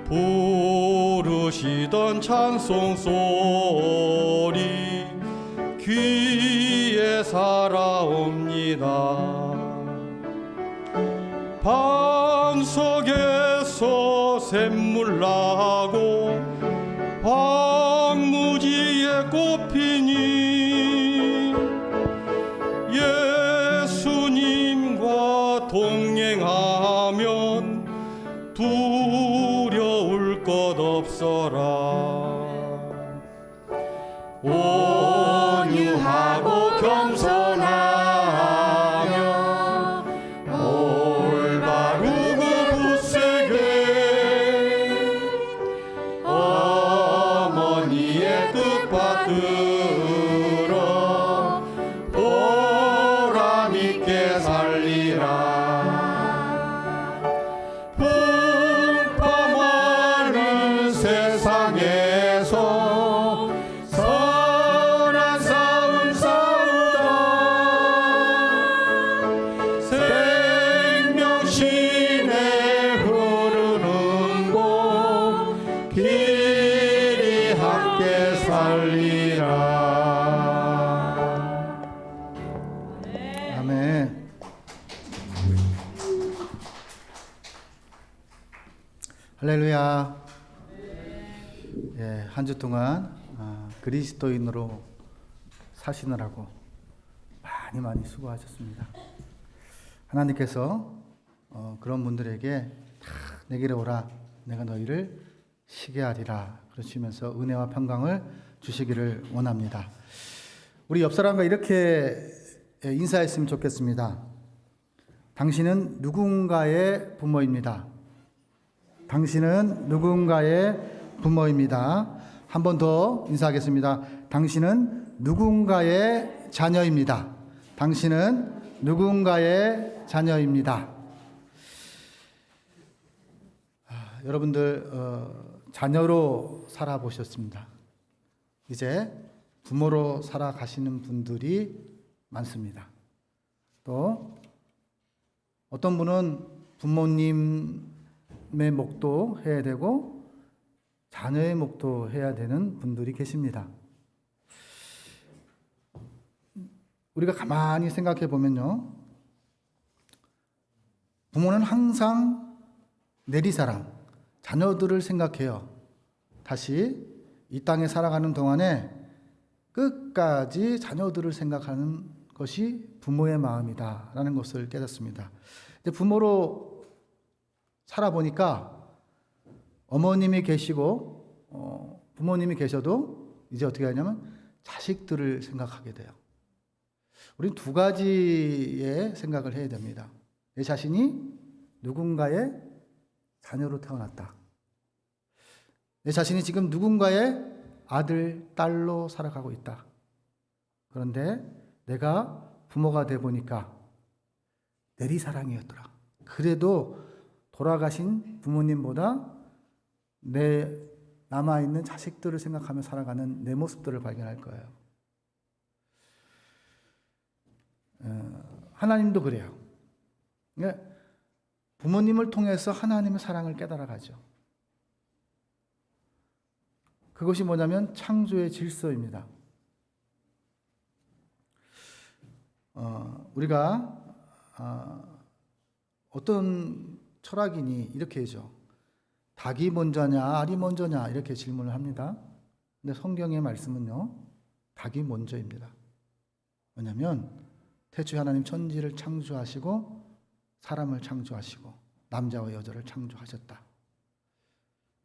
부르시던 찬송 소리 귀에 살아옵니다. 방 속에서 샘물 나고 황무지에 꽃피니 예수님과 동행하면 두려울 것 없어라. 온유하고 겸손하며 올바르고 굳세게 어머니의 뜻 받들어 보람 있게 살리라. 풍파 많은 세상에서 선한 싸움 싸우다 생명신에 흐르는 곳 길이 함께 살리라. 아멘. 할렐루야. 예, 한 주 동안 그리스도인으로 사시느라고 많이 수고하셨습니다. 하나님께서 그런 분들에게 다 내게로 오라 내가 너희를 쉬게 하리라 그러시면서 은혜와 평강을 주시기를 원합니다. 우리 옆 사람과 이렇게 인사했으면 좋겠습니다. 당신은 누군가의 부모입니다. 당신은 누군가의 부모입니다. 한 번 더 인사하겠습니다. 당신은 누군가의 자녀입니다. 당신은 누군가의 자녀입니다. 여러분들 자녀로 살아보셨습니다. 이제 부모로 살아가시는 분들이 많습니다. 또 어떤 분은 부모님의 몫도 해야 되고 자녀의 몫도 해야 되는 분들이 계십니다. 우리가 가만히 생각해 보면요, 부모는 항상 내리사랑, 자녀들을 생각해요. 다시 이 땅에 살아가는 동안에 끝까지 자녀들을 생각하는 것이 부모의 마음이다라는 것을 깨닫습니다. 이제 부모로 살아보니까 어머님이 계시고 부모님이 계셔도 이제 어떻게 하냐면 자식들을 생각하게 돼요. 우리는 두 가지의 생각을 해야 됩니다. 내 자신이 누군가의 자녀로 태어났다. 내 자신이 지금 누군가의 아들, 딸로 살아가고 있다. 그런데 내가 부모가 돼 보니까 내리사랑이었더라. 그래도 돌아가신 부모님보다 내 남아있는 자식들을 생각하며 살아가는 내 모습들을 발견할 거예요. 하나님도 그래요. 부모님을 통해서 하나님의 사랑을 깨달아가죠. 그것이 뭐냐면 창조의 질서입니다. 우리가 어떤 철학인이 이렇게 하죠. 닭이 먼저냐 알이 먼저냐 이렇게 질문을 합니다. 근데 성경의 말씀은요, 닭이 먼저입니다. 왜냐하면 태초에 하나님 천지를 창조하시고 사람을 창조하시고 남자와 여자를 창조하셨다.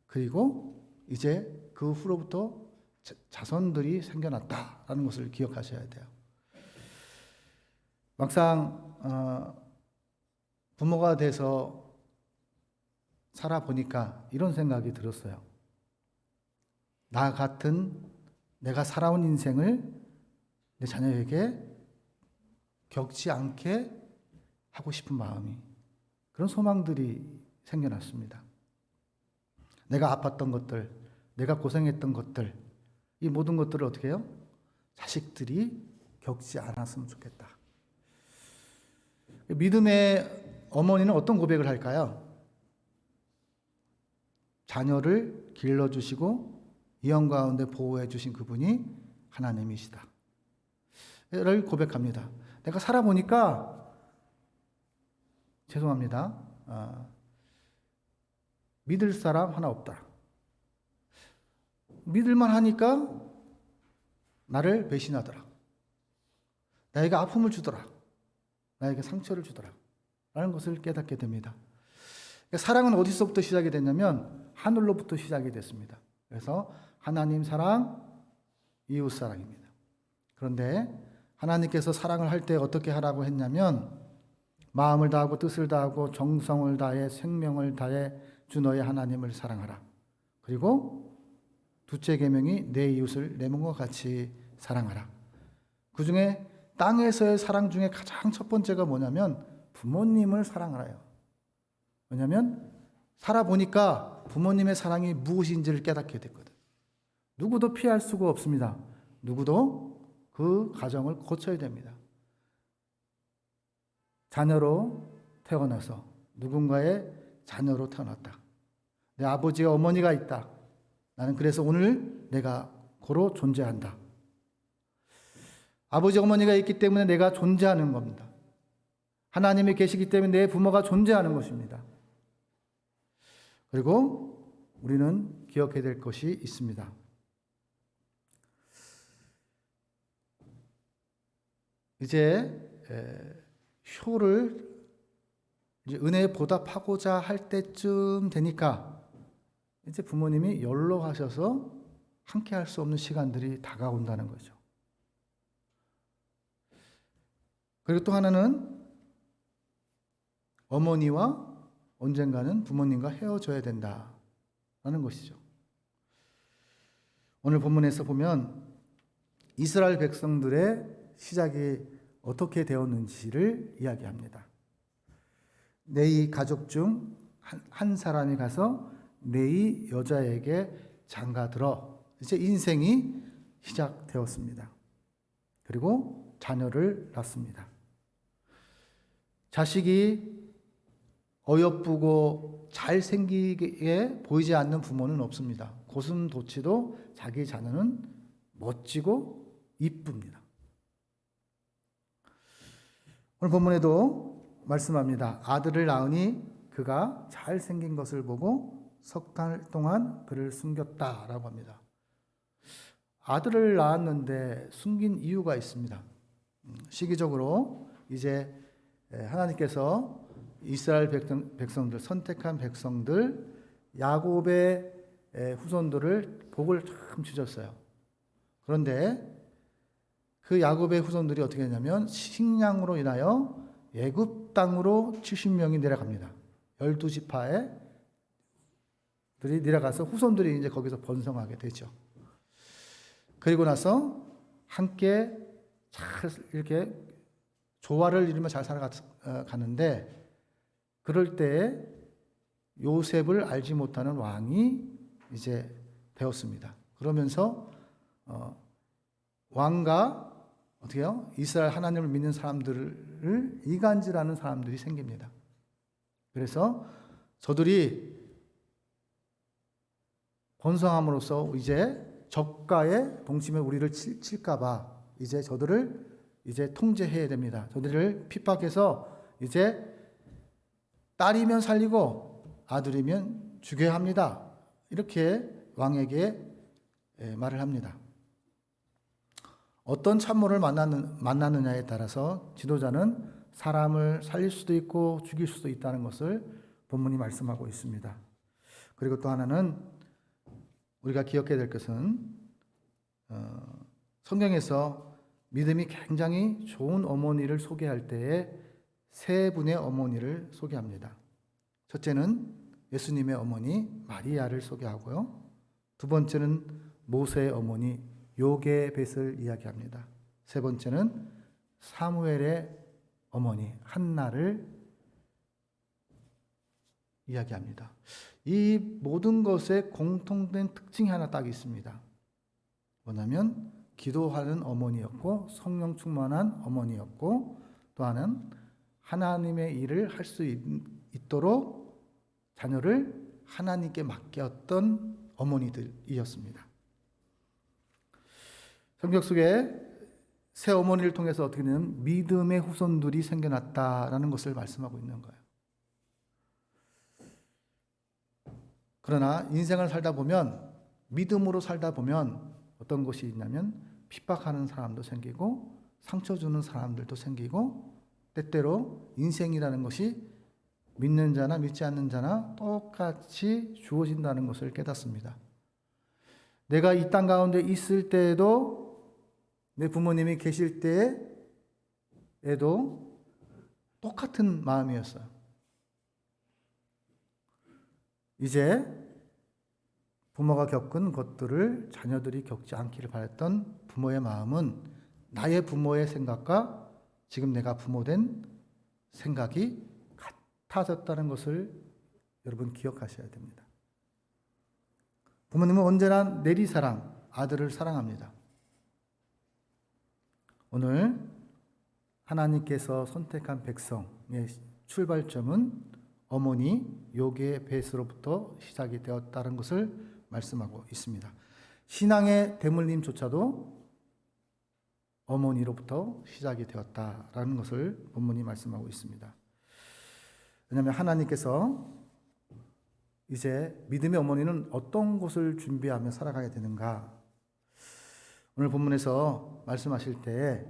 그리고 이제 그 후로부터 자손들이 생겨났다라는 것을 기억하셔야 돼요. 막상 부모가 돼서 살아보니까 이런 생각이 들었어요. 나 같은 내가 살아온 인생을 내 자녀에게 겪지 않게 하고 싶은 마음이, 그런 소망들이 생겨났습니다. 내가 아팠던 것들, 내가 고생했던 것들, 이 모든 것들을 어떻게 해요? 자식들이 겪지 않았으면 좋겠다. 믿음의 어머니는 어떤 고백을 할까요? 자녀를 길러주시고 이영 가운데 보호해 주신 그분이 하나님이시다 를 고백합니다. 내가 살아보니까 죄송합니다. 믿을 사람 하나 없다. 믿을만 하니까 나를 배신하더라. 나에게 아픔을 주더라. 나에게 상처를 주더라. 라는 것을 깨닫게 됩니다. 사랑은 어디서부터 시작이 됐냐면 하늘로부터 시작이 됐습니다. 그래서 하나님 사랑, 이웃 사랑입니다. 그런데 하나님께서 사랑을 할 때 어떻게 하라고 했냐면 마음을 다하고 뜻을 다하고 정성을 다해 생명을 다해 주 너의 하나님을 사랑하라. 그리고 둘째 계명이 내 이웃을 내 몸과 같이 사랑하라. 그 중에 땅에서의 사랑 중에 가장 첫 번째가 뭐냐면 부모님을 사랑하라요. 왜냐하면 살아보니까 부모님의 사랑이 무엇인지를 깨닫게 됐거든. 누구도 피할 수가 없습니다. 누구도 그 과정을 거쳐야 됩니다. 자녀로 태어나서 누군가의 자녀로 태어났다. 내 아버지와 어머니가 있다. 나는 그래서 오늘 내가 고로 존재한다. 아버지 어머니가 있기 때문에 내가 존재하는 겁니다. 하나님이 계시기 때문에 내 부모가 존재하는 것입니다. 그리고 우리는 기억해야 될 것이 있습니다. 이제 효를 이제 은혜에 보답하고자 할 때쯤 되니까 이제 부모님이 연로하셔서 함께 할 수 없는 시간들이 다가온다는 거죠. 그리고 또 하나는 어머니와 언젠가는 부모님과 헤어져야 된다라는 것이죠. 오늘 본문에서 보면 이스라엘 백성들의 시작이 어떻게 되었는지를 이야기합니다. 네이 가족 중 한 사람이 가서 네이 여자에게 장가들어 이제 인생이 시작되었습니다. 그리고 자녀를 낳습니다. 자식이 어여쁘고 잘생기게 보이지 않는 부모는 없습니다. 고슴도치도 자기 자녀는 멋지고 이쁩니다. 오늘 본문에도 말씀합니다. 아들을 낳으니 그가 잘생긴 것을 보고 석 달 동안 그를 숨겼다라고 합니다. 아들을 낳았는데 숨긴 이유가 있습니다. 시기적으로 이제 하나님께서 이스라엘 백성들, 선택한 백성들, 야곱의 후손들을 복을 참 주셨어요. 그런데 그 야곱의 후손들이 어떻게 했냐면 식량으로 인하여 애굽 땅으로 70명이 내려갑니다. 12지파의 내려가서 후손들이 이제 거기서 번성하게 되죠. 그리고 나서 함께 잘 이렇게 조화를 이루며 잘 살아가는데, 그럴 때 요셉을 알지 못하는 왕이 이제 되었습니다. 그러면서 왕과 어떻게요? 이스라엘 하나님을 믿는 사람들을 이간질하는 사람들이 생깁니다. 그래서 저들이 번성함으로써 이제 적과의 동침에 우리를 칠까봐 이제 저들을 이제 통제해야 됩니다. 저들을 핍박해서 이제 딸이면 살리고 아들이면 죽여야 합니다. 이렇게 왕에게 말을 합니다. 어떤 참모를 만나느냐에 따라서 지도자는 사람을 살릴 수도 있고 죽일 수도 있다는 것을 본문이 말씀하고 있습니다. 그리고 또 하나는 우리가 기억해야 될 것은 성경에서 믿음이 굉장히 좋은 어머니를 소개할 때에 세 분의 어머니를 소개합니다. 첫째는 예수님의 어머니 마리아를 소개하고요. 두 번째는 모세의 어머니 요게벳을 이야기합니다. 세 번째는 사무엘의 어머니 한나를 이야기합니다. 이 모든 것에 공통된 특징이 하나 딱 있습니다. 뭐냐면 기도하는 어머니였고 성령 충만한 어머니였고, 또 하나는 하나님의 일을 할 수 있도록 자녀를 하나님께 맡겼던 어머니들이었습니다. 성경 속에 새 어머니를 통해서 어떻게 되냐면 믿음의 후손들이 생겨났다라는 것을 말씀하고 있는 거예요. 그러나 인생을 살다 보면, 믿음으로 살다 보면 어떤 것이 있냐면 핍박하는 사람도 생기고 상처 주는 사람들도 생기고, 때때로 인생이라는 것이 믿는 자나 믿지 않는 자나 똑같이 주어진다는 것을 깨닫습니다. 내가 이 땅 가운데 있을 때에도, 내 부모님이 계실 때에도 똑같은 마음이었어요. 이제 부모가 겪은 것들을 자녀들이 겪지 않기를 바랬던 부모의 마음은 나의 부모의 생각과 지금 내가 부모된 생각이 같아졌다는 것을 여러분 기억하셔야 됩니다. 부모님은 언제나 내리사랑, 아들을 사랑합니다. 오늘 하나님께서 선택한 백성의 출발점은 어머니 요게벳으로부터 시작이 되었다는 것을 말씀하고 있습니다. 신앙의 대물림조차도 어머니로부터 시작이 되었다라는 것을 본문이 말씀하고 있습니다. 왜냐하면 하나님께서 이제 믿음의 어머니는 어떤 것을 준비하며 살아가야 되는가? 오늘 본문에서 말씀하실 때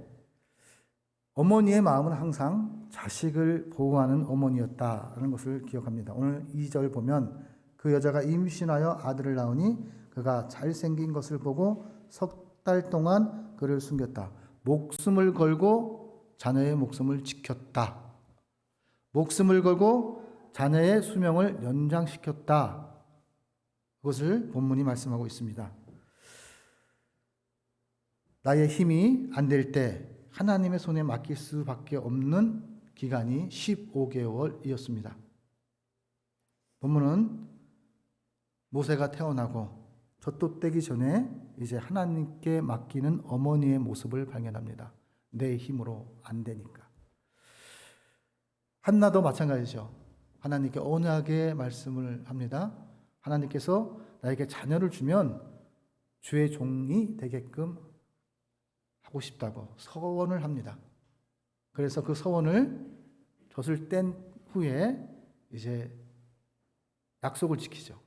어머니의 마음은 항상 자식을 보호하는 어머니였다라는 것을 기억합니다. 오늘 2절 보면 그 여자가 임신하여 아들을 낳으니 그가 잘생긴 것을 보고 석 달 동안 그를 숨겼다. 목숨을 걸고 자녀의 목숨을 지켰다. 목숨을 걸고 자녀의 수명을 연장시켰다. 그것을 본문이 말씀하고 있습니다. 나의 힘이 안 될 때 하나님의 손에 맡길 수밖에 없는 기간이 15개월이었습니다. 본문은 모세가 태어나고 젖도 떼기 전에 이제 하나님께 맡기는 어머니의 모습을 발견합니다. 내 힘으로 안 되니까. 한나도 마찬가지죠. 하나님께 언약의 말씀을 합니다. 하나님께서 나에게 자녀를 주면 주의 종이 되게끔 하고 싶다고 서원을 합니다. 그래서 그 서원을 젖을 뗀 후에 이제 약속을 지키죠.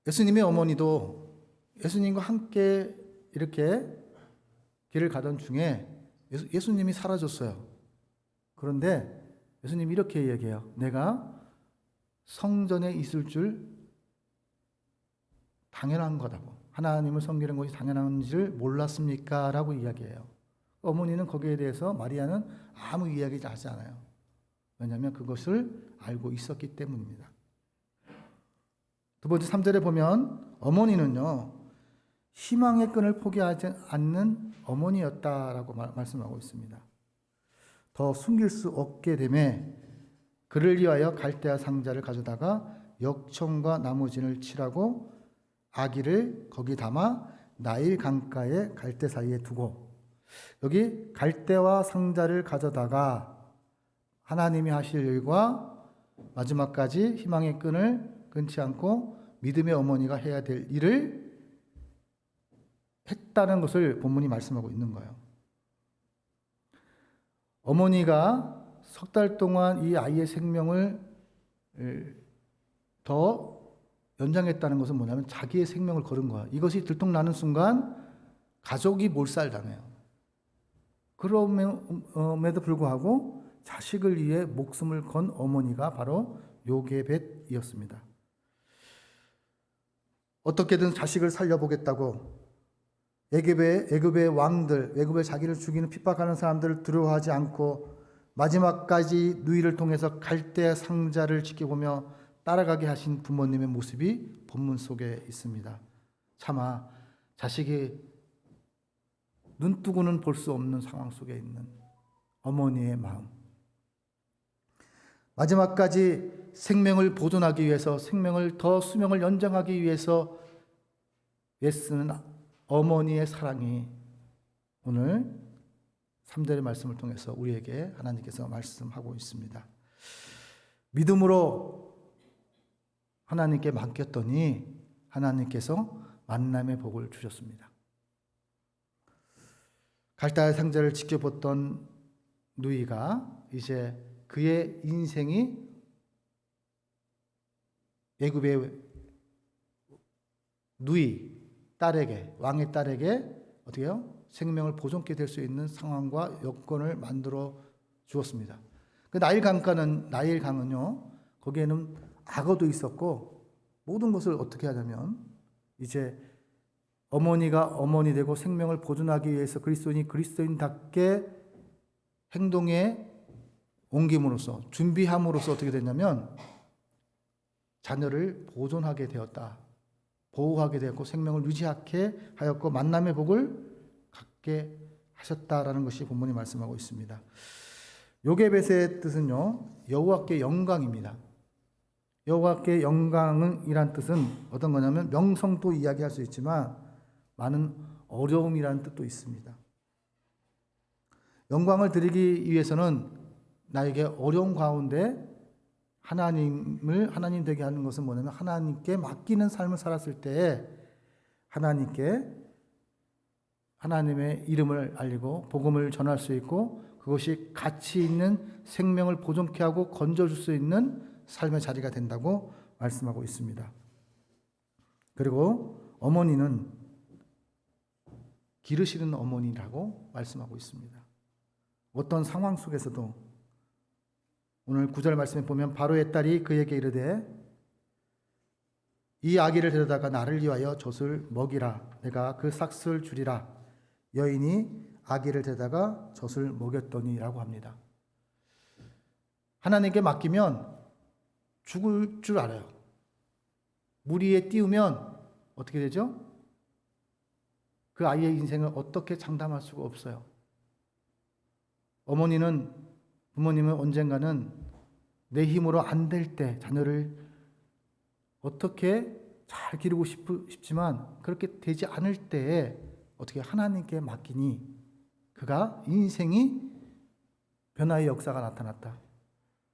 예수님의 어머니도 예수님과 함께 이렇게 길을 가던 중에 예수님이 사라졌어요. 그런데 예수님이 이렇게 얘기해요. 내가 성전에 있을 줄 당연한 거다고. 하나님을 섬기는 것이 당연한 줄 몰랐습니까? 라고 이야기해요. 어머니는 거기에 대해서 마리아는 아무 이야기를 하지 않아요. 왜냐하면 그것을 알고 있었기 때문입니다. 두 번째 3절에 보면 어머니는요, 희망의 끈을 포기하지 않는 어머니였다라고 말씀하고 있습니다. 더 숨길 수 없게 되매 그를 위하여 갈대아 상자를 가져다가 역청과 나무진을 칠하고 아기를 거기 담아 나일 강가의 갈대 사이에 두고, 여기 갈대와 상자를 가져다가 하나님이 하실 일과 마지막까지 희망의 끈을 끊지 않고 믿음의 어머니가 해야 될 일을 했다는 것을 본문이 말씀하고 있는 거예요. 어머니가 석 달 동안 이 아이의 생명을 더 연장했다는 것은 뭐냐면 자기의 생명을 걸은 거야. 이것이 들통나는 순간 가족이 몰살당해요. 그럼에도 불구하고 자식을 위해 목숨을 건 어머니가 바로 요게벳이었습니다. 어떻게든 자식을 살려보겠다고 애굽의 왕들, 애굽의 자기를 죽이는 핍박하는 사람들을 두려워하지 않고 마지막까지 누이를 통해서 갈대 상자를 지켜보며 따라가게 하신 부모님의 모습이 본문 속에 있습니다. 차마 자식이 눈뜨고는 볼 수 없는 상황 속에 있는 어머니의 마음. 마지막까지 생명을 보존하기 위해서, 생명을 더 수명을 연장하기 위해서 애쓰는 어머니의 사랑이 오늘 3절의 말씀을 통해서 우리에게 하나님께서 말씀하고 있습니다. 믿음으로 하나님께 맡겼더니 하나님께서 만남의 복을 주셨습니다. 갈대아 상자를 지켜봤던 누이가 이제 그의 인생이 애굽의 누이 딸에게, 왕의 딸에게 어떻게 해요? 생명을 보존케 될 수 있는 상황과 여건을 만들어 주었습니다. 그 나일 강은요, 거기에는 악어도 있었고 모든 것을 어떻게 하냐면 이제 어머니가 어머니 되고 생명을 보존하기 위해서 그리스도인이 그리스도인답게 행동에 옮김으로써, 준비함으로써 어떻게 됐냐면 자녀를 보존하게 되었다. 보호하게 되었고 생명을 유지하게 하였고 만남의 복을 갖게 하셨다라는 것이 본문이 말씀하고 있습니다. 요게벳의 뜻은요, 여호와께 영광입니다. 여호와께 영광이란 뜻은 어떤 거냐면 명성도 이야기할 수 있지만 많은 어려움이라는 뜻도 있습니다. 영광을 드리기 위해서는 나에게 어려운 가운데 하나님 되게 하는 것은 뭐냐면 하나님께 맡기는 삶을 살았을 때 하나님의 이름을 알리고 복음을 전할 수 있고 그것이 가치 있는 생명을 보존케 하고 건져줄 수 있는 삶의 자리가 된다고 말씀하고 있습니다. 그리고 어머니는 기르시는 어머니라고 말씀하고 있습니다. 어떤 상황 속에서도 오늘 9절 말씀에 보면 바로의 딸이 그에게 이르되 이 아기를 데려다가 나를 위하여 젖을 먹이라. 내가 그 삭슬 주리라. 여인이 아기를 데려다가 젖을 먹였더니라고 합니다. 하나님께 맡기면 죽을 줄 알아요. 물 위에 띄우면 어떻게 되죠? 그 아이의 인생을 어떻게 장담할 수가 없어요. 부모님은 언젠가는 내 힘으로 안 될 때 자녀를 어떻게 잘 기르고 싶지만 그렇게 되지 않을 때에 어떻게 하나님께 맡기니 그가 인생이 변화의 역사가 나타났다.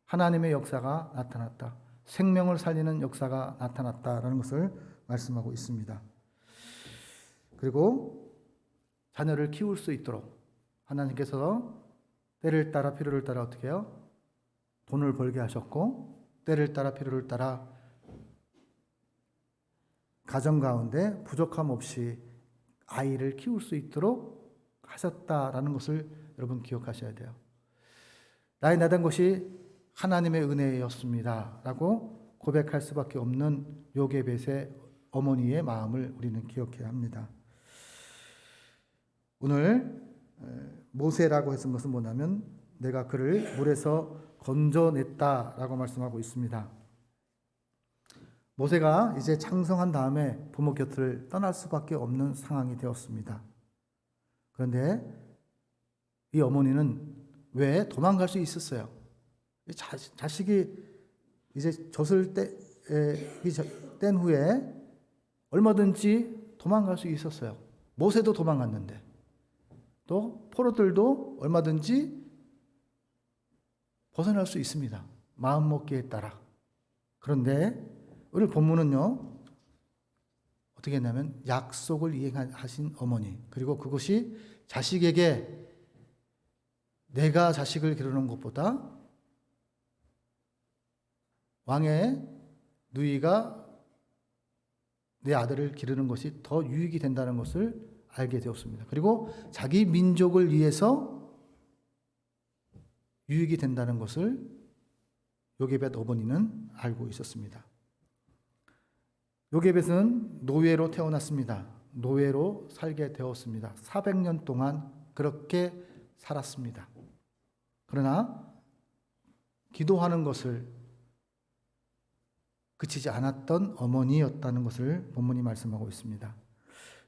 하나님의 역사가 나타났다. 생명을 살리는 역사가 나타났다라는 것을 말씀하고 있습니다. 그리고 자녀를 키울 수 있도록 하나님께서 때를 따라 필요를 따라 어떻게 해요? 돈을 벌게 하셨고 때를 따라 필요를 따라 가정 가운데 부족함 없이 아이를 키울 수 있도록 하셨다라는 것을 여러분 기억하셔야 돼요. 나의 나된 것이 하나님의 은혜였습니다 라고 고백할 수밖에 없는 요게벳의 어머니의 마음을 우리는 기억해야 합니다. 오늘 모세라고 했던 것은 뭐냐면 내가 그를 물에서 건져냈다라고 말씀하고 있습니다. 모세가 이제 장성한 다음에 부모 곁을 떠날 수밖에 없는 상황이 되었습니다. 그런데 이 어머니는 왜 도망갈 수 있었어요? 자식이 이제 젖을 뗀 후에 얼마든지 도망갈 수 있었어요. 모세도 도망갔는데 또 포로들도 얼마든지 벗어날 수 있습니다. 마음 먹기에 따라. 그런데 오늘 본문은요, 어떻게 했냐면 약속을 이행하신 어머니, 그리고 그것이 자식에게 내가 자식을 기르는 것보다 왕의 누이가 내 아들을 기르는 것이 더 유익이 된다는 것을 알게 되었습니다. 그리고 자기 민족을 위해서 유익이 된다는 것을 요게벳 어머니는 알고 있었습니다. 요게벳은 노예로 태어났습니다. 노예로 살게 되었습니다. 400년 동안 그렇게 살았습니다. 그러나 기도하는 것을 그치지 않았던 어머니였다는 것을 본문이 말씀하고 있습니다.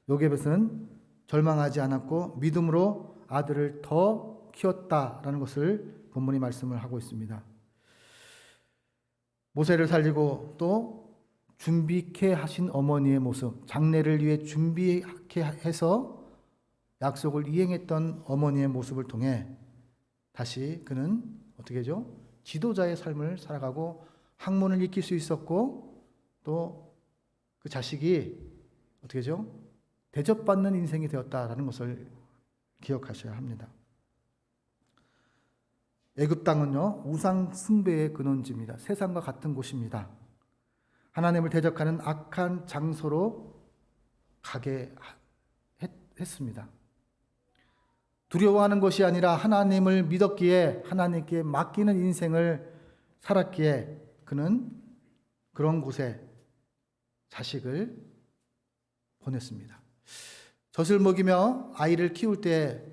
요게벳은 절망하지 않았고 믿음으로 아들을 더 키웠다라는 것을 본문이 말씀을 하고 있습니다. 모세를 살리고 또 준비케 하신 어머니의 모습, 장례를 위해 준비케 해서 약속을 이행했던 어머니의 모습을 통해 다시 그는 어떻게 하죠? 지도자의 삶을 살아가고 학문을 익힐 수 있었고 또 그 자식이 어떻게 하죠? 대접받는 인생이 되었다라는 것을 기억하셔야 합니다. 애굽 땅은요, 우상 숭배의 근원지입니다. 세상과 같은 곳입니다. 하나님을 대적하는 악한 장소로 가게 했습니다. 두려워하는 것이 아니라 하나님을 믿었기에 하나님께 맡기는 인생을 살았기에 그는 그런 곳에 자식을 보냈습니다. 젖을 먹이며 아이를 키울 때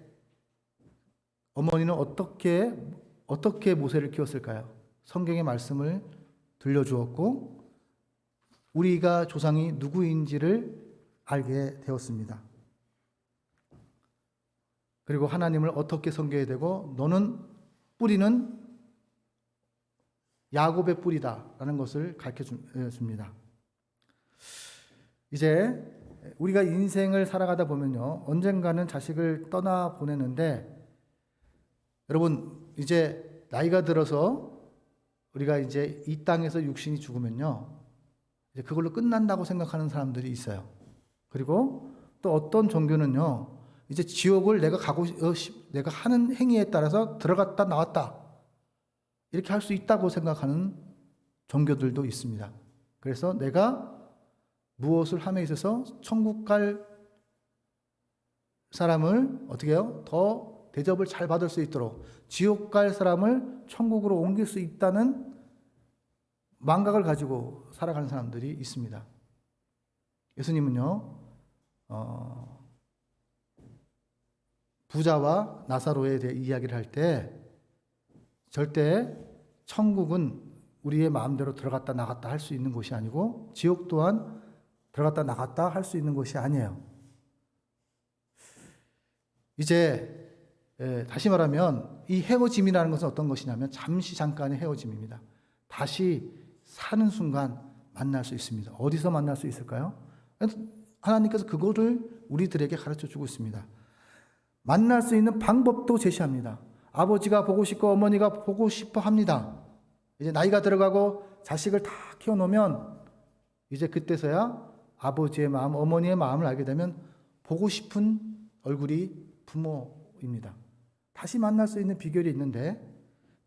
어머니는 어떻게 모세를 키웠을까요? 성경의 말씀을 들려주었고 우리가 조상이 누구인지를 알게 되었습니다. 그리고 하나님을 어떻게 섬겨야 되고 너는 뿌리는 야곱의 뿌리다라는 것을 가르쳐 줍니다. 이제 우리가 인생을 살아가다 보면요, 언젠가는 자식을 떠나 보내는데 여러분 이제 나이가 들어서 우리가 이제 이 땅에서 육신이 죽으면요, 이제 그걸로 끝난다고 생각하는 사람들이 있어요. 그리고 또 어떤 종교는요, 이제 지옥을 내가 하는 행위에 따라서 들어갔다 나왔다 이렇게 할 수 있다고 생각하는 종교들도 있습니다. 그래서 내가 무엇을 함에 있어서 천국 갈 사람을 어떻게 해요? 더 대접을 잘 받을 수 있도록 지옥 갈 사람을 천국으로 옮길 수 있다는 망각을 가지고 살아가는 사람들이 있습니다. 예수님은요, 부자와 나사로에 대해 이야기를 할 때 절대 천국은 우리의 마음대로 들어갔다 나갔다 할 수 있는 곳이 아니고 지옥 또한 들어갔다 나갔다 할 수 있는 곳이 아니에요. 이제 다시 말하면 이 헤어짐이라는 것은 어떤 것이냐면 잠깐의 헤어짐입니다. 다시 사는 순간 만날 수 있습니다. 어디서 만날 수 있을까요? 하나님께서 그거를 우리들에게 가르쳐 주고 있습니다. 만날 수 있는 방법도 제시합니다. 아버지가 보고 싶고 어머니가 보고 싶어 합니다. 이제 나이가 들어가고 자식을 다 키워놓으면 이제 그때서야 아버지의 마음, 어머니의 마음을 알게 되면 보고 싶은 얼굴이 부모입니다. 다시 만날 수 있는 비결이 있는데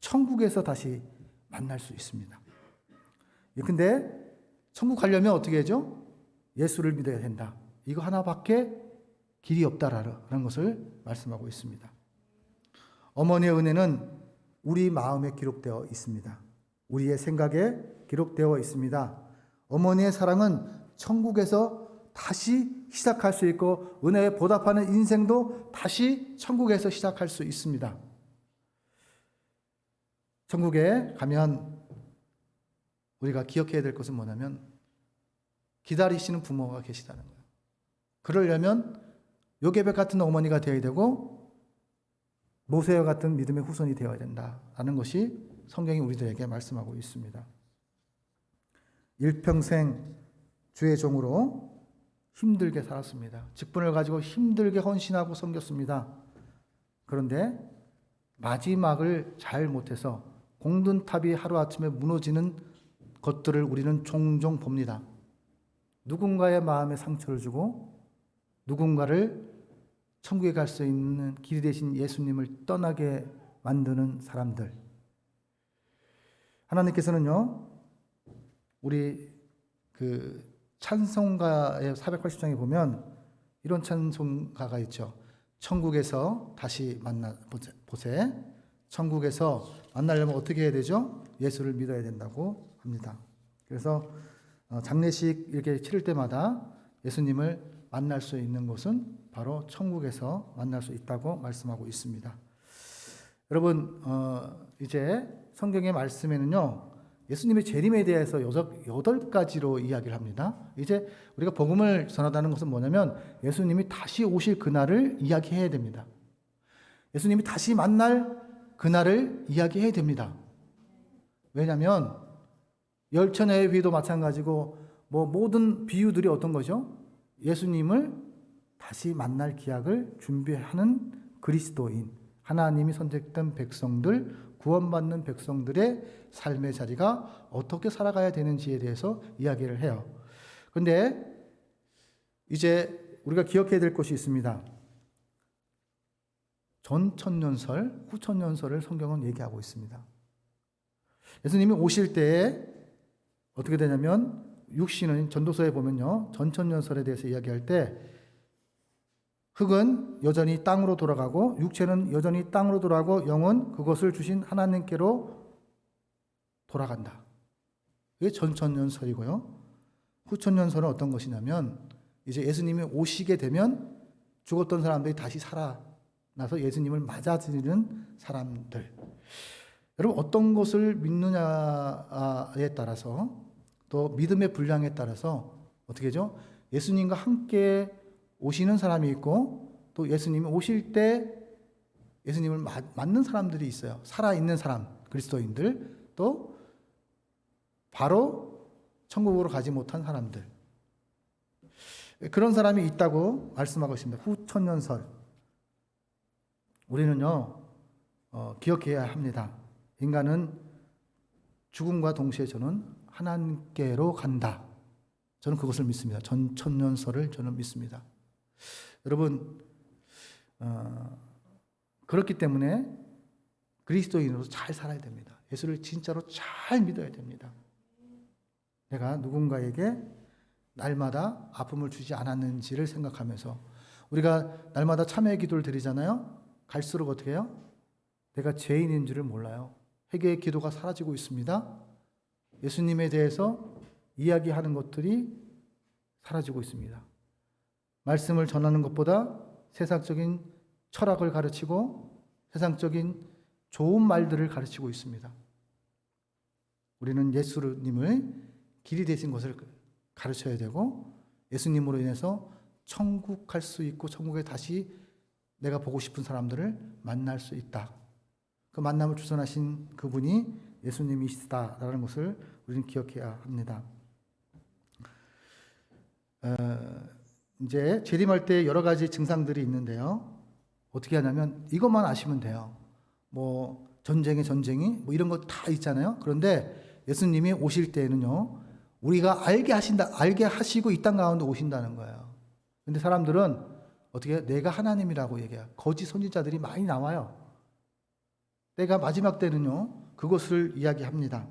천국에서 다시 만날 수 있습니다. 근데 천국 가려면 어떻게 하죠? 예수를 믿어야 된다. 이거 하나밖에 길이 없다라는 것을 말씀하고 있습니다. 어머니의 은혜는 우리 마음에 기록되어 있습니다. 우리의 생각에 기록되어 있습니다. 어머니의 사랑은 천국에서 다시 시작할 수 있고 은혜에 보답하는 인생도 다시 천국에서 시작할 수 있습니다. 천국에 가면 우리가 기억해야 될 것은 뭐냐면 기다리시는 부모가 계시다는 거예요. 그러려면 요게벳 같은 어머니가 되어야 되고 모세와 같은 믿음의 후손이 되어야 된다라는 것이 성경이 우리들에게 말씀하고 있습니다. 일평생 주의 종으로 힘들게 살았습니다. 직분을 가지고 힘들게 헌신하고 섬겼습니다. 그런데 마지막을 잘 못해서 공든탑이 하루아침에 무너지는 것들을 우리는 종종 봅니다. 누군가의 마음에 상처를 주고 누군가를 천국에 갈 수 있는 길이 되신 예수님을 떠나게 만드는 사람들. 하나님께서는요, 우리 그 찬송가의 480장에 보면 이런 찬송가가 있죠. 천국에서 다시 보세. 천국에서 만나려면 어떻게 해야 되죠? 예수를 믿어야 된다고 합니다. 그래서 장례식 이렇게 치를 때마다 예수님을 만날 수 있는 곳은 바로 천국에서 만날 수 있다고 말씀하고 있습니다. 여러분, 이제 성경의 말씀에는요, 예수님의 재림에 대해서 8가지로 이야기를 합니다. 이제 우리가 복음을 전하다는 것은 뭐냐면 예수님이 다시 오실 그날을 이야기해야 됩니다. 예수님이 다시 만날 그날을 이야기해야 됩니다. 왜냐하면 열천의 비유도 마찬가지고 모든 비유들이 어떤 거죠? 예수님을 다시 만날 기약을 준비하는 그리스도인, 하나님이 선택된 백성들, 구원받는 백성들의 삶의 자리가 어떻게 살아가야 되는지에 대해서 이야기를 해요. 그런데 이제 우리가 기억해야 될 것이 있습니다. 전천년설, 후천년설을 성경은 얘기하고 있습니다. 예수님이 오실 때에 어떻게 되냐면 육신은 전도서에 보면요, 전천년설에 대해서 이야기할 때 흙은 여전히 땅으로 돌아가고 육체는 여전히 땅으로 돌아가고 영은 그것을 주신 하나님께로 돌아간다. 이게 전천년설이고요. 후천년설은 어떤 것이냐면 이제 예수님이 오시게 되면 죽었던 사람들이 다시 살아나서 예수님을 맞아들이는 사람들. 여러분, 어떤 것을 믿느냐에 따라서 또 믿음의 분량에 따라서 어떻게 하죠? 예수님과 함께 오시는 사람이 있고 또 예수님이 오실 때 예수님을 맞는 사람들이 있어요. 살아있는 사람, 그리스도인들, 또 바로 천국으로 가지 못한 사람들. 그런 사람이 있다고 말씀하고 있습니다. 후천년설. 우리는요, 기억해야 합니다. 인간은 죽음과 동시에 저는 하나님께로 간다. 저는 그것을 믿습니다. 전천년설을 저는 믿습니다. 여러분, 그렇기 때문에 그리스도인으로서 잘 살아야 됩니다. 예수를 진짜로 잘 믿어야 됩니다. 내가 누군가에게 날마다 아픔을 주지 않았는지를 생각하면서 우리가 날마다 참회의 기도를 드리잖아요. 갈수록 어떻게 해요? 내가 죄인인 줄을 몰라요. 회개의 기도가 사라지고 있습니다. 예수님에 대해서 이야기하는 것들이 사라지고 있습니다. 말씀을 전하는 것보다 세상적인 철학을 가르치고 세상적인 좋은 말들을 가르치고 있습니다. 우리는 예수님을 길이 되신 것을 가르쳐야 되고 예수님으로 인해서 천국 갈 수 있고 천국에 다시 내가 보고 싶은 사람들을 만날 수 있다. 그 만남을 주선하신 그분이 예수님이시다라는 것을 우리는 기억해야 합니다. 이제 재림할 때 여러 가지 증상들이 있는데요. 어떻게 하냐면 이것만 아시면 돼요. 전쟁이 이런 거 다 있잖아요. 그런데 예수님이 오실 때에는요, 우리가 알게 하시고 이 땅 가운데 오신다는 거예요. 근데 사람들은 어떻게 해요? 내가 하나님이라고 얘기해요. 거짓 선지자들이 많이 나와요. 때가 마지막 때는요, 그것을 이야기합니다.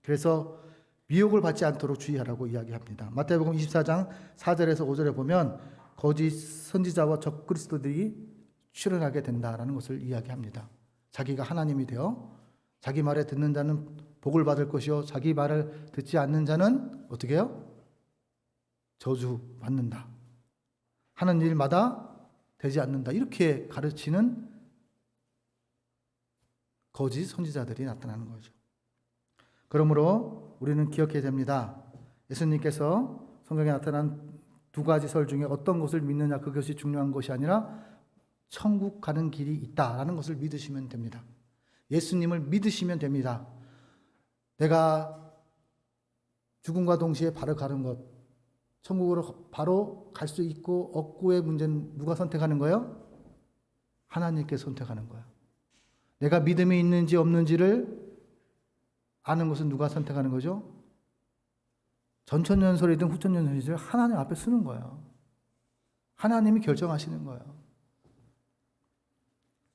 그래서 미혹을 받지 않도록 주의하라고 이야기합니다. 마태복음 24장 4절에서 5절에 보면 거짓 선지자와 적그리스도들이 출현하게 된다라는 것을 이야기합니다. 자기가 하나님이 되어 자기 말에 듣는 자는 복을 받을 것이요 자기 말을 듣지 않는 자는 어떻게 해요? 저주받는다. 하는 일마다 되지 않는다. 이렇게 가르치는 거짓 선지자들이 나타나는 거죠. 그러므로 우리는 기억해야 됩니다. 예수님께서 성경에 나타난 두 가지 설 중에 어떤 것을 믿느냐, 그것이 중요한 것이 아니라 천국 가는 길이 있다라는 것을 믿으시면 됩니다. 예수님을 믿으시면 됩니다. 내가 죽음과 동시에 바로 가는 것, 천국으로 바로 갈 수 있고 없고의 문제는 누가 선택하는 거예요? 하나님께서 선택하는 거예요. 내가 믿음이 있는지 없는지를 아는 것은 누가 선택하는 거죠? 전천년설이든 후천년설이든 하나님 앞에 쓰는 거예요. 하나님이 결정하시는 거예요.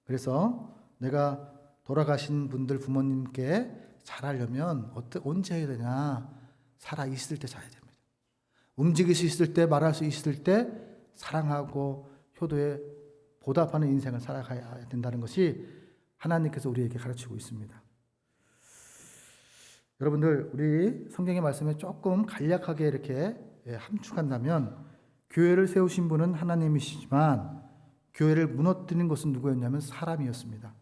그래서 내가 돌아가신 분들 부모님께 잘하려면 언제 해야 되냐? 살아 있을 때 잘해야 됩니다. 움직일 수 있을 때, 말할 수 있을 때 사랑하고 효도에 보답하는 인생을 살아가야 된다는 것이 하나님께서 우리에게 가르치고 있습니다. 여러분들, 우리 성경의 말씀에 조금 간략하게 이렇게 함축한다면, 교회를 세우신 분은 하나님이시지만 교회를 무너뜨린 것은 누구였냐면 사람이었습니다.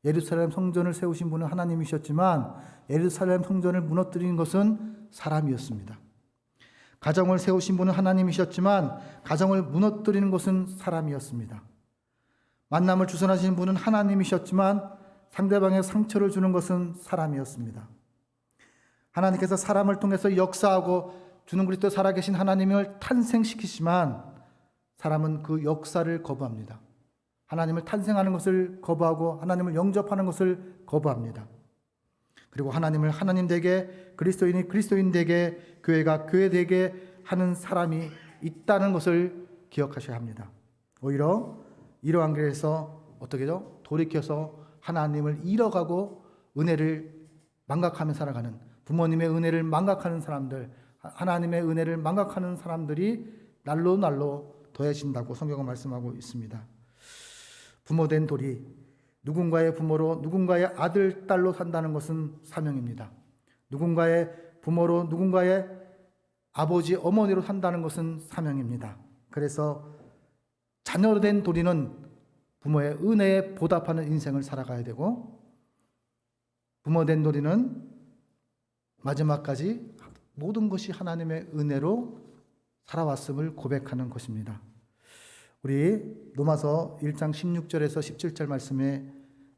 예루살렘 성전을 세우신 분은 하나님이셨지만 예루살렘 성전을 무너뜨린 것은 사람이었습니다. 가정을 세우신 분은 하나님이셨지만 가정을 무너뜨리는 것은 사람이었습니다. 만남을 주선하신 분은 하나님이셨지만 상대방의 상처를 주는 것은 사람이었습니다. 하나님께서 사람을 통해서 역사하고 주는 그리스도 살아계신 하나님을 탄생시키지만 사람은 그 역사를 거부합니다. 하나님을 탄생하는 것을 거부하고 하나님을 영접하는 것을 거부합니다. 그리고 하나님을 하나님 되게, 그리스도인이 그리스도인 되게, 교회가 교회 되게 하는 사람이 있다는 것을 기억하셔야 합니다. 오히려 이러한 길에서 어떻게 하죠? 돌이켜서 하나님을 잃어가고 은혜를 망각하며 살아가는, 부모님의 은혜를 망각하는 사람들, 하나님의 은혜를 망각하는 사람들이 날로 날로 더해진다고 성경은 말씀하고 있습니다. 부모된 돌이 누군가의 부모로, 누군가의 아들, 딸로 산다는 것은 사명입니다. 누군가의 부모로, 누군가의 아버지, 어머니로 산다는 것은 사명입니다. 그래서 자녀된 도리는 부모의 은혜에 보답하는 인생을 살아가야 되고, 부모된 도리는 마지막까지 모든 것이 하나님의 은혜로 살아왔음을 고백하는 것입니다. 우리 로마서 1장 16절에서 17절 말씀에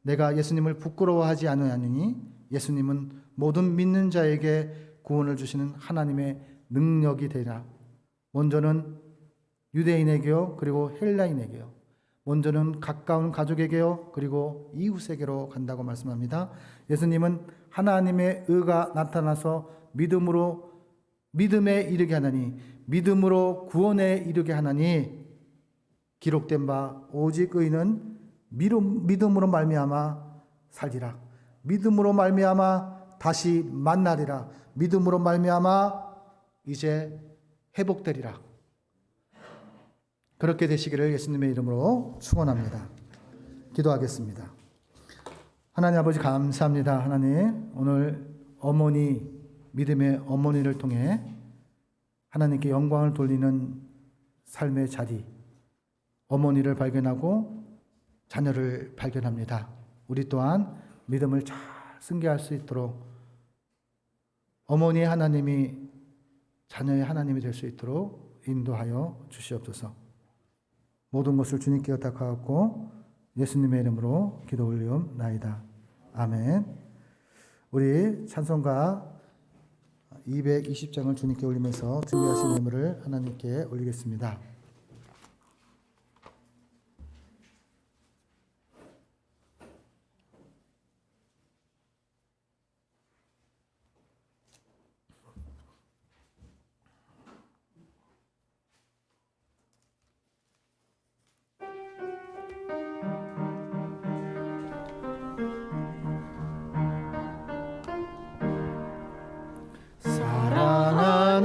내가 예수님을 부끄러워하지 아니하니 예수님은 모든 믿는 자에게 구원을 주시는 하나님의 능력이 되라. 먼저는 유대인에게요, 그리고 헬라인에게요. 먼저는 가까운 가족에게요, 그리고 이웃에게로 간다고 말씀합니다. 예수님은 하나님의 의가 나타나서 믿음에 이르게 하나니, 믿음으로 구원에 이르게 하나니, 기록된 바 오직 의인은 믿음으로 말미암아 살리라. 믿음으로 말미암아 다시 만나리라. 믿음으로 말미암아 이제 회복되리라. 그렇게 되시기를 예수님의 이름으로 축원합니다. 기도하겠습니다. 하나님 아버지 감사합니다. 하나님, 오늘 어머니, 믿음의 어머니를 통해 하나님께 영광을 돌리는 삶의 자리, 어머니를 발견하고 자녀를 발견합니다. 우리 또한 믿음을 잘 승계할 수 있도록 어머니의 하나님이 자녀의 하나님이 될 수 있도록 인도하여 주시옵소서. 모든 것을 주님께 의탁하고 예수님의 이름으로 기도 올리옵나이다. 아멘. 우리 찬송가 220장을 주님께 올리면서 준비하신 예물을 하나님께 올리겠습니다. 사랑하는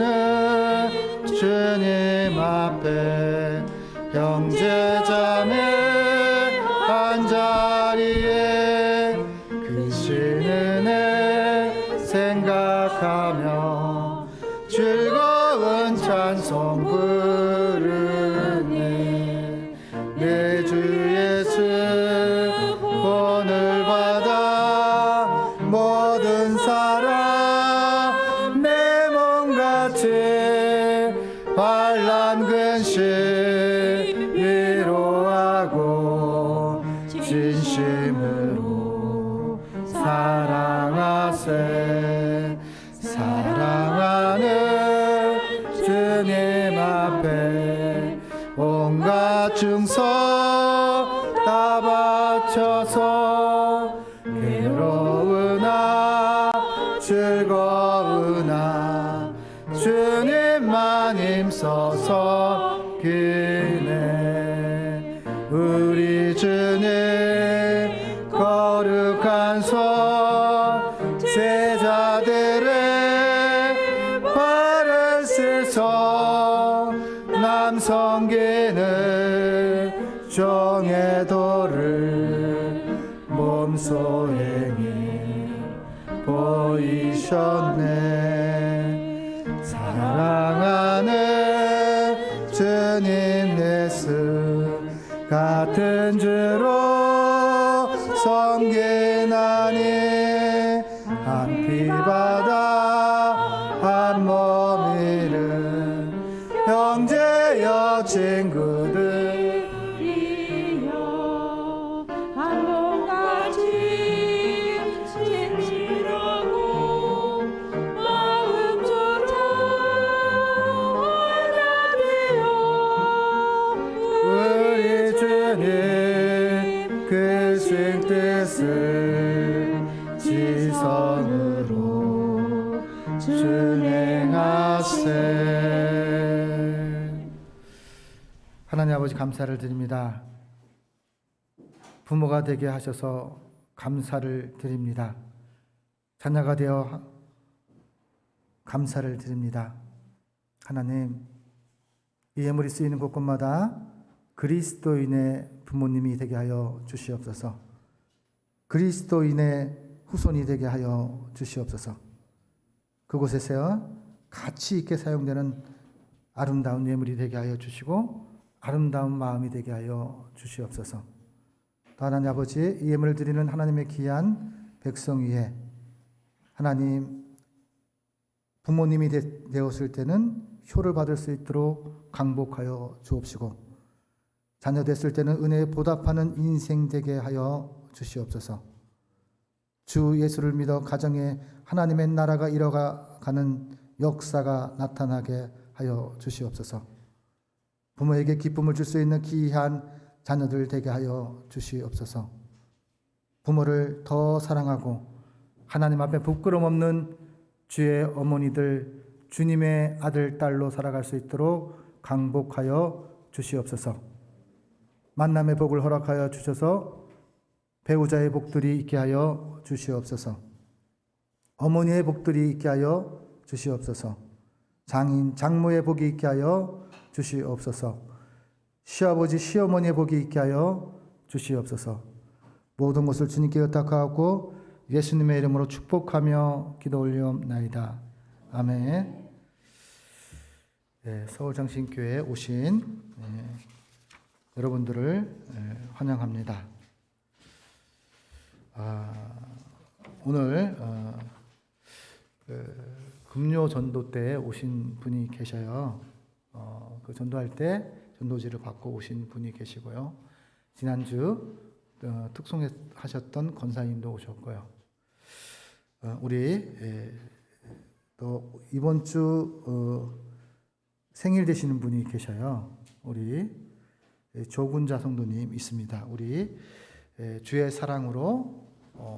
주님 앞에 형제자매 한자리에 크신 은혜 생각하며 즐거운 찬송 부르네. 내 주 예수 본을 받아 진심으로 사랑하세. 사랑하는 주님 앞에 온갖 증서 다 바쳐서 괴로우나 즐거우나 주님만 힘써서 기네. 우리 주님 거룩한 손 제자들의 발을 씻어 남 섬기는 종의 도를 몸소행해 보이셨네. 사랑하는 주님 예수 같은 주로 섬기나니 한 피바다 한 몸 이룬 형제여 친구들 이여 한 몸같이 진실하고 마음조차 하나 되어 우리 주님 크신 뜻을 지성으로 준행하세. 하나님 아버지 감사를 드립니다. 부모가 되게 하셔서 감사를 드립니다. 자녀가 되어 감사를 드립니다. 하나님, 이 예물이 쓰이는 곳곳마다 그리스도인의 부모님이 되게 하여 주시옵소서. 그리스도인의 후손이 되게 하여 주시옵소서. 그곳에서 가치 있게 사용되는 아름다운 예물이 되게 하여 주시고 아름다운 마음이 되게 하여 주시옵소서. 또 하나님 아버지, 이 예물을 드리는 하나님의 귀한 백성 위에 하나님 부모님이 되었을 때는 효를 받을 수 있도록 강복하여 주옵시고 자녀 됐을 때는 은혜에 보답하는 인생 되게 하여 주시옵소서. 주 예수를 믿어 가정에 하나님의 나라가 이뤄가는 역사가 나타나게 하여 주시옵소서. 부모에게 기쁨을 줄 수 있는 귀한 자녀들 되게 하여 주시옵소서. 부모를 더 사랑하고 하나님 앞에 부끄럼 없는 주의 어머니들, 주님의 아들, 딸로 살아갈 수 있도록 강복하여 주시옵소서. 만남의 복을 허락하여 주셔서 배우자의 복들이 있게 하여 주시옵소서. 어머니의 복들이 있게 하여 주시옵소서. 장인, 장모의 복이 있게 하여 주시옵소서. 시아버지, 시어머니의 복이 있게 하여 주시옵소서. 모든 것을 주님께 의탁하고 예수님의 이름으로 축복하며 기도 올리옵나이다. 아멘. 네, 서울장신교회에 오신 여러분들을 환영합니다. 오늘 금요 전도 때 오신 분이 계셔요. 그 전도할 때 전도지를 받고 오신 분이 계시고요. 지난주 특송하셨던 권사님도 오셨고요. 우리 또 이번 주 생일 되시는 분이 계셔요. 우리 조군자 성도님 있습니다. 우리 주의 사랑으로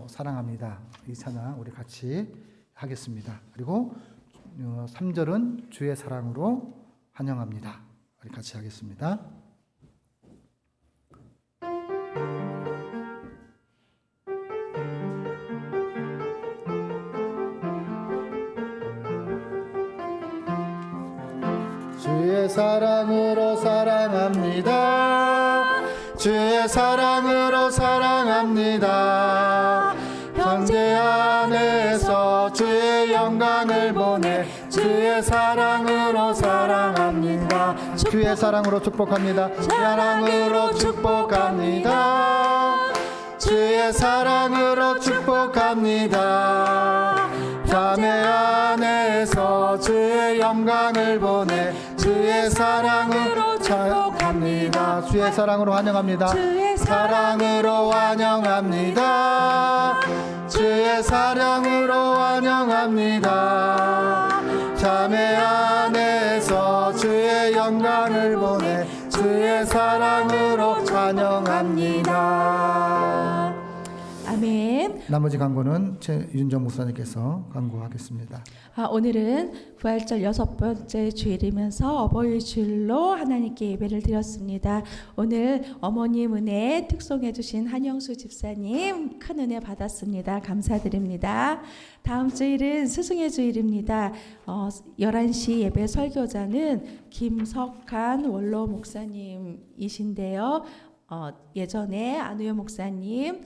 사랑합니다. 이 찬양 우리 같이 하겠습니다. 그리고 3절은 주의 사랑으로 환영합니다. 우리 같이 하겠습니다. 주의 사랑으로 사랑합니다. 주의 사랑으로 사랑합니다. 형제 안에서 주의 영광을 보내 주의 사랑으로 사랑합니다. 주의 사랑으로 축복합니다. 사랑으로 축복합니다. 주의 사랑으로 축복합니다. 자매 안에서 주의 영광을 보내 주의 사랑으로 축복합니다. 주의 사랑으로 환영합니다. 주의 사랑으로 환영합니다. 주의 사랑으로 환영합니다. 자매 안에서 주의 영광을 보내 주의 사랑으로 환영합니다. 아멘. 나머지 광고는 윤정 목사님께서 광고하겠습니다. 오늘은 부활절 6번째 주일이면서 어버이 주일로 하나님께 예배를 드렸습니다. 오늘 어머님 은혜 특송해 주신 한영수 집사님 큰 은혜 받았습니다. 감사드립니다. 다음 주일은 스승의 주일입니다. 11시 예배 설교자는 김석한 원로 목사님이신데요. 예전에 안우현 목사님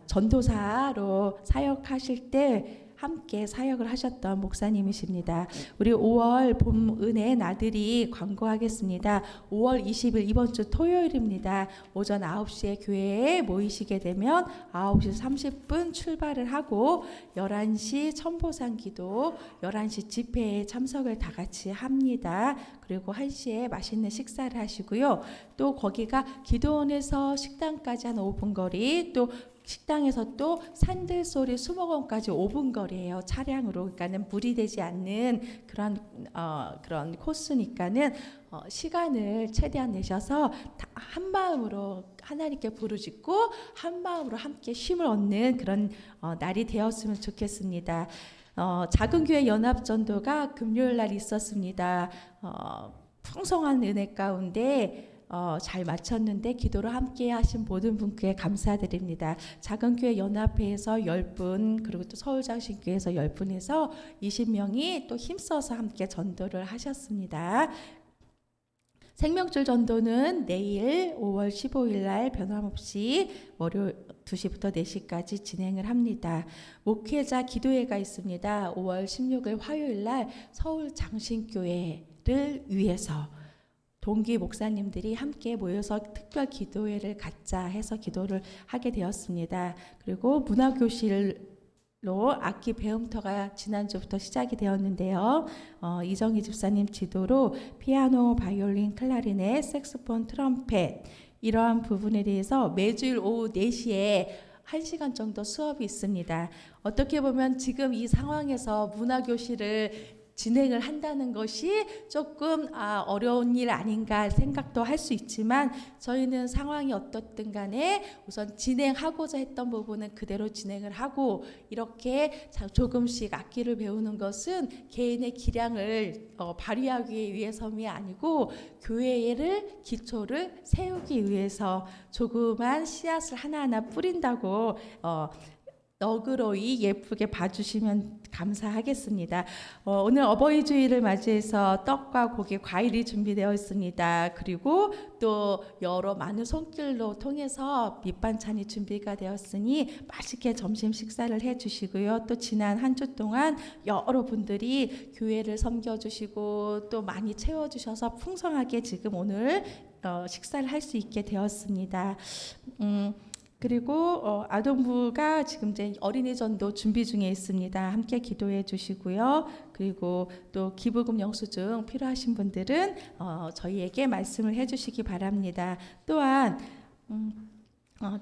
전도사로 사역하실 때 함께 사역을 하셨던 목사님이십니다. 우리 5월 봄 은혜 나들이 광고하겠습니다. 5월 20일 이번 주 토요일입니다. 오전 9시에 교회에 모이시게 되면 9시 30분 출발을 하고 11시 천보상 기도, 11시 집회에 참석을 다 같이 합니다. 그리고 1시에 맛있는 식사를 하시고요. 또 거기가 기도원에서 식당까지 한 5분 거리, 또 식당에서 또 산들소리 수목원까지 5분 거리예요. 차량으로. 그러니까는 무리되지 않는 그런 코스니까는 시간을 최대한 내셔서 한 마음으로 하나님께 부르짖고 한 마음으로 함께 쉼을 얻는 그런 날이 되었으면 좋겠습니다. 작은 교회 연합전도가 금요일 날 있었습니다. 풍성한 은혜 가운데 잘 마쳤는데 기도를 함께 하신 모든 분께 감사드립니다. 작은 교회 연합회에서 10분, 그리고 또 서울장신교회에서 10분에서 20명이 또 힘써서 함께 전도를 하셨습니다. 생명줄 전도는 내일 5월 15일 날 변함없이 월요일 2시부터 4시까지 진행을 합니다. 목회자 기도회가 있습니다. 5월 16일 화요일 날 서울장신교회를 위해서 동기 목사님들이 함께 모여서 특별 기도회를 갖자 해서 기도를 하게 되었습니다. 그리고 문화교실로 악기 배움터가 지난주부터 시작이 되었는데요. 이정희 집사님 지도로 피아노, 바이올린, 클라리넷, 색소폰, 트럼펫 이러한 부분에 대해서 매주일 오후 4시에 1시간 정도 수업이 있습니다. 어떻게 보면 지금 이 상황에서 문화교실을 진행을 한다는 것이 조금 어려운 일 아닌가 생각도 할 수 있지만 저희는 상황이 어떻든 간에 우선 진행하고자 했던 부분은 그대로 진행을 하고 이렇게 조금씩 악기를 배우는 것은 개인의 기량을 발휘하기 위해서이 아니고 교회를 기초를 세우기 위해서 조그만 씨앗을 하나하나 뿌린다고 너그러이 예쁘게 봐주시면 감사하겠습니다. 오늘 어버이 주일을 맞이해서 떡과 고기, 과일이 준비되어 있습니다. 그리고 또 여러 많은 손길로 통해서 밑반찬이 준비가 되었으니 맛있게 점심 식사를 해주시고요. 또 지난 한 주 동안 여러분들이 교회를 섬겨주시고 또 많이 채워주셔서 풍성하게 지금 오늘 식사를 할 수 있게 되었습니다. 그리고 아동부가 지금 이제 어린이 전도 준비 중에 있습니다. 함께 기도해 주시고요. 그리고 또 기부금 영수증 필요하신 분들은 저희에게 말씀을 해주시기 바랍니다. 또한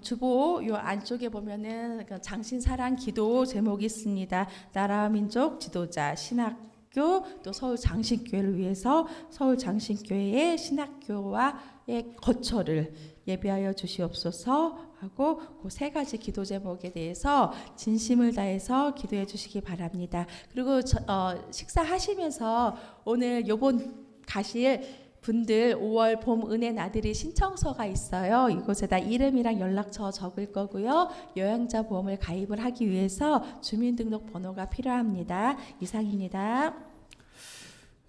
주보 요 안쪽에 보면은 장신사랑 기도 제목이 있습니다. 나라와 민족 지도자 신학교 또 서울장신교회를 위해서 서울장신교회의 신학교와의 거처를 예비하여 주시옵소서 하고 그 3가지 기도 제목에 대해서 진심을 다해서 기도해 주시기 바랍니다. 그리고 식사하시면서 오늘 요번 가실 분들 5월 봄 은혜 나들이 신청서가 있어요. 이곳에다 이름이랑 연락처 적을 거고요. 여행자 보험을 가입을 하기 위해서 주민등록번호가 필요합니다. 이상입니다.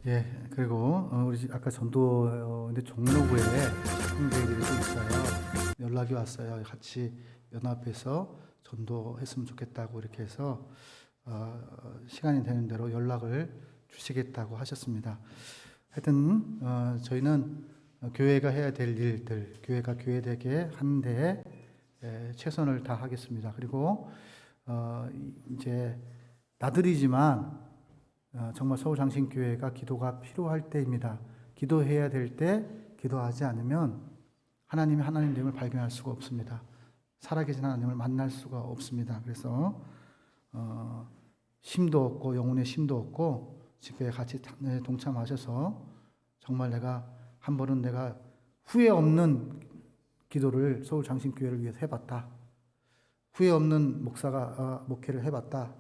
예, 그리고 우리 아까 전도인데 종로구에 형제들이 좀 있어요. 연락이 왔어요. 같이 연합해서 전도했으면 좋겠다고 이렇게 해서 시간이 되는 대로 연락을 주시겠다고 하셨습니다. 하여튼 저희는 교회가 해야 될 일들, 교회가 교회되게 하는 데에 최선을 다하겠습니다. 그리고 이제 나들이지만 정말 서울장신교회가 기도가 필요할 때입니다. 기도해야 될 때 기도하지 않으면 하나님이 하나님됨을 발견할 수가 없습니다. 살아계신 하나님을 만날 수가 없습니다. 그래서 힘도 없고 영혼의 힘도 없고 집회에 같이 동참하셔서 정말 내가 한 번은 내가 후회 없는 기도를 서울 장신교회를 위해서 해봤다. 후회 없는 목사가 목회를 해봤다.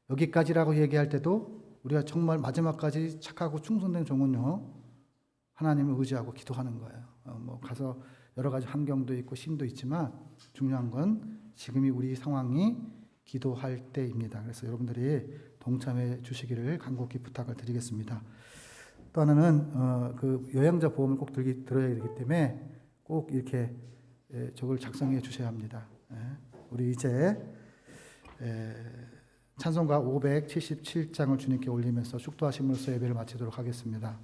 여기까지라고 얘기할 때도 우리가 정말 마지막까지 착하고 충성된 종은요 하나님을 의지하고 기도하는 거예요. 뭐 가서 여러 가지 환경도 있고 힘도 있지만 중요한 건 지금이 우리 상황이 기도할 때입니다. 그래서 여러분들이 동참해 주시기를 간곡히 부탁을 드리겠습니다. 또 하나는 그 요양자 보험을 꼭 들어야 되기 때문에 꼭 이렇게 저걸 작성해 주셔야 합니다. 우리 이제 찬송가 577장을 주님께 올리면서 축도하심으로써 예배를 마치도록 하겠습니다.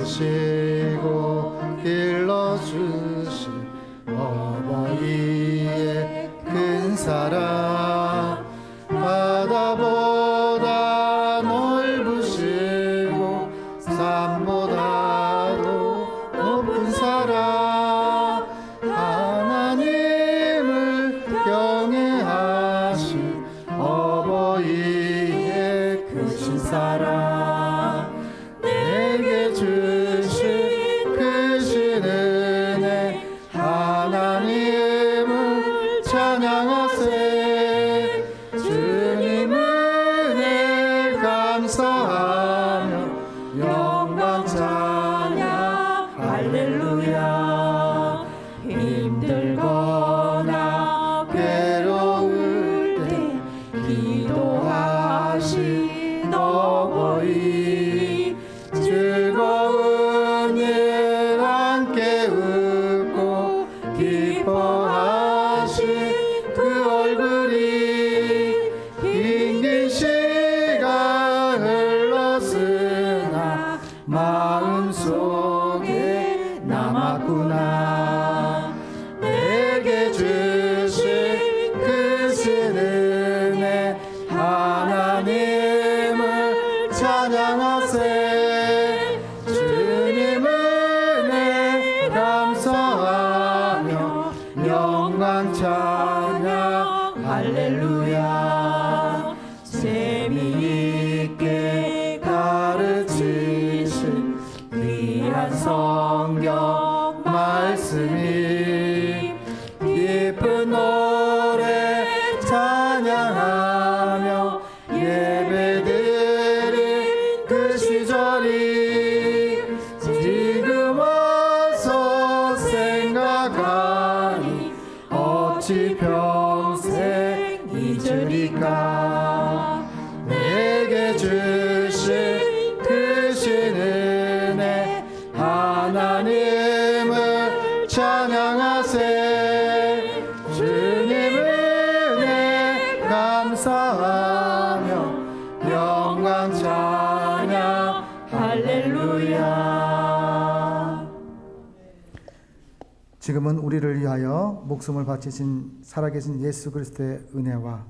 나으시고 길러주신 어버이의 큰 사랑 바다보다 넓으시고 산보다도 높은 사랑 하나님을 경외하신 어버이의 크신 사랑 내게 주신 크신 은혜 하나님을 찬양하세 주님 은혜 감사하며 영광 찬양 할렐루야 힘들거나 괴로울 때 기도하신 어버이 즐거운 일 함께 웃고 기뻐하신 그 얼굴이 긴 시간 흘렀으나 마음속에 남았구나 내게 주신 크신 은혜 하나님을 찬양하세 주님 은혜 감사하며 영광 찬양 할렐루야 재미있게 가르치신 귀한 성경 말씀이 기쁜 노래 찬양하며 예배드린 그 시절이 지금 와서 생각하니 어찌 평생 잊으리까 내게 주신 크신 은혜 하나님을 찬양하세 주님 은혜 감사하며 영광 찬양 할렐루야 지금은 우리를 위하여 목숨을 바치신 살아계신 예수 그리스도의 은혜와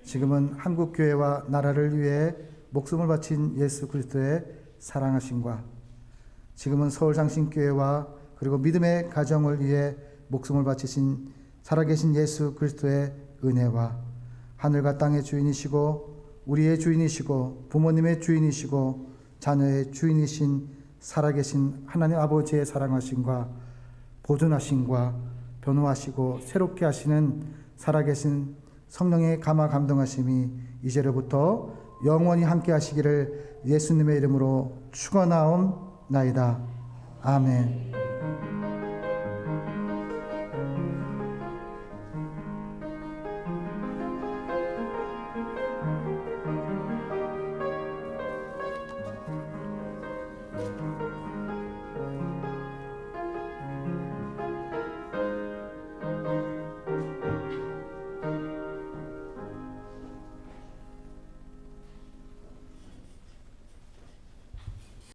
지금은 한국교회와 나라를 위해 목숨을 바친 예수 그리스도의 사랑하심과 지금은 서울장신교회와 그리고 믿음의 가정을 위해 목숨을 바치신 살아계신 예수 그리스도의 은혜와 하늘과 땅의 주인이시고 우리의 주인이시고 부모님의 주인이시고 자녀의 주인이신 살아계신 하나님 아버지의 사랑하심과 보존하심과 변호하시고 새롭게 하시는 살아계신 성령의 감화 감동하심이 이제로부터 영원히 함께 하시기를 예수님의 이름으로 축원하옵나이다. 아멘.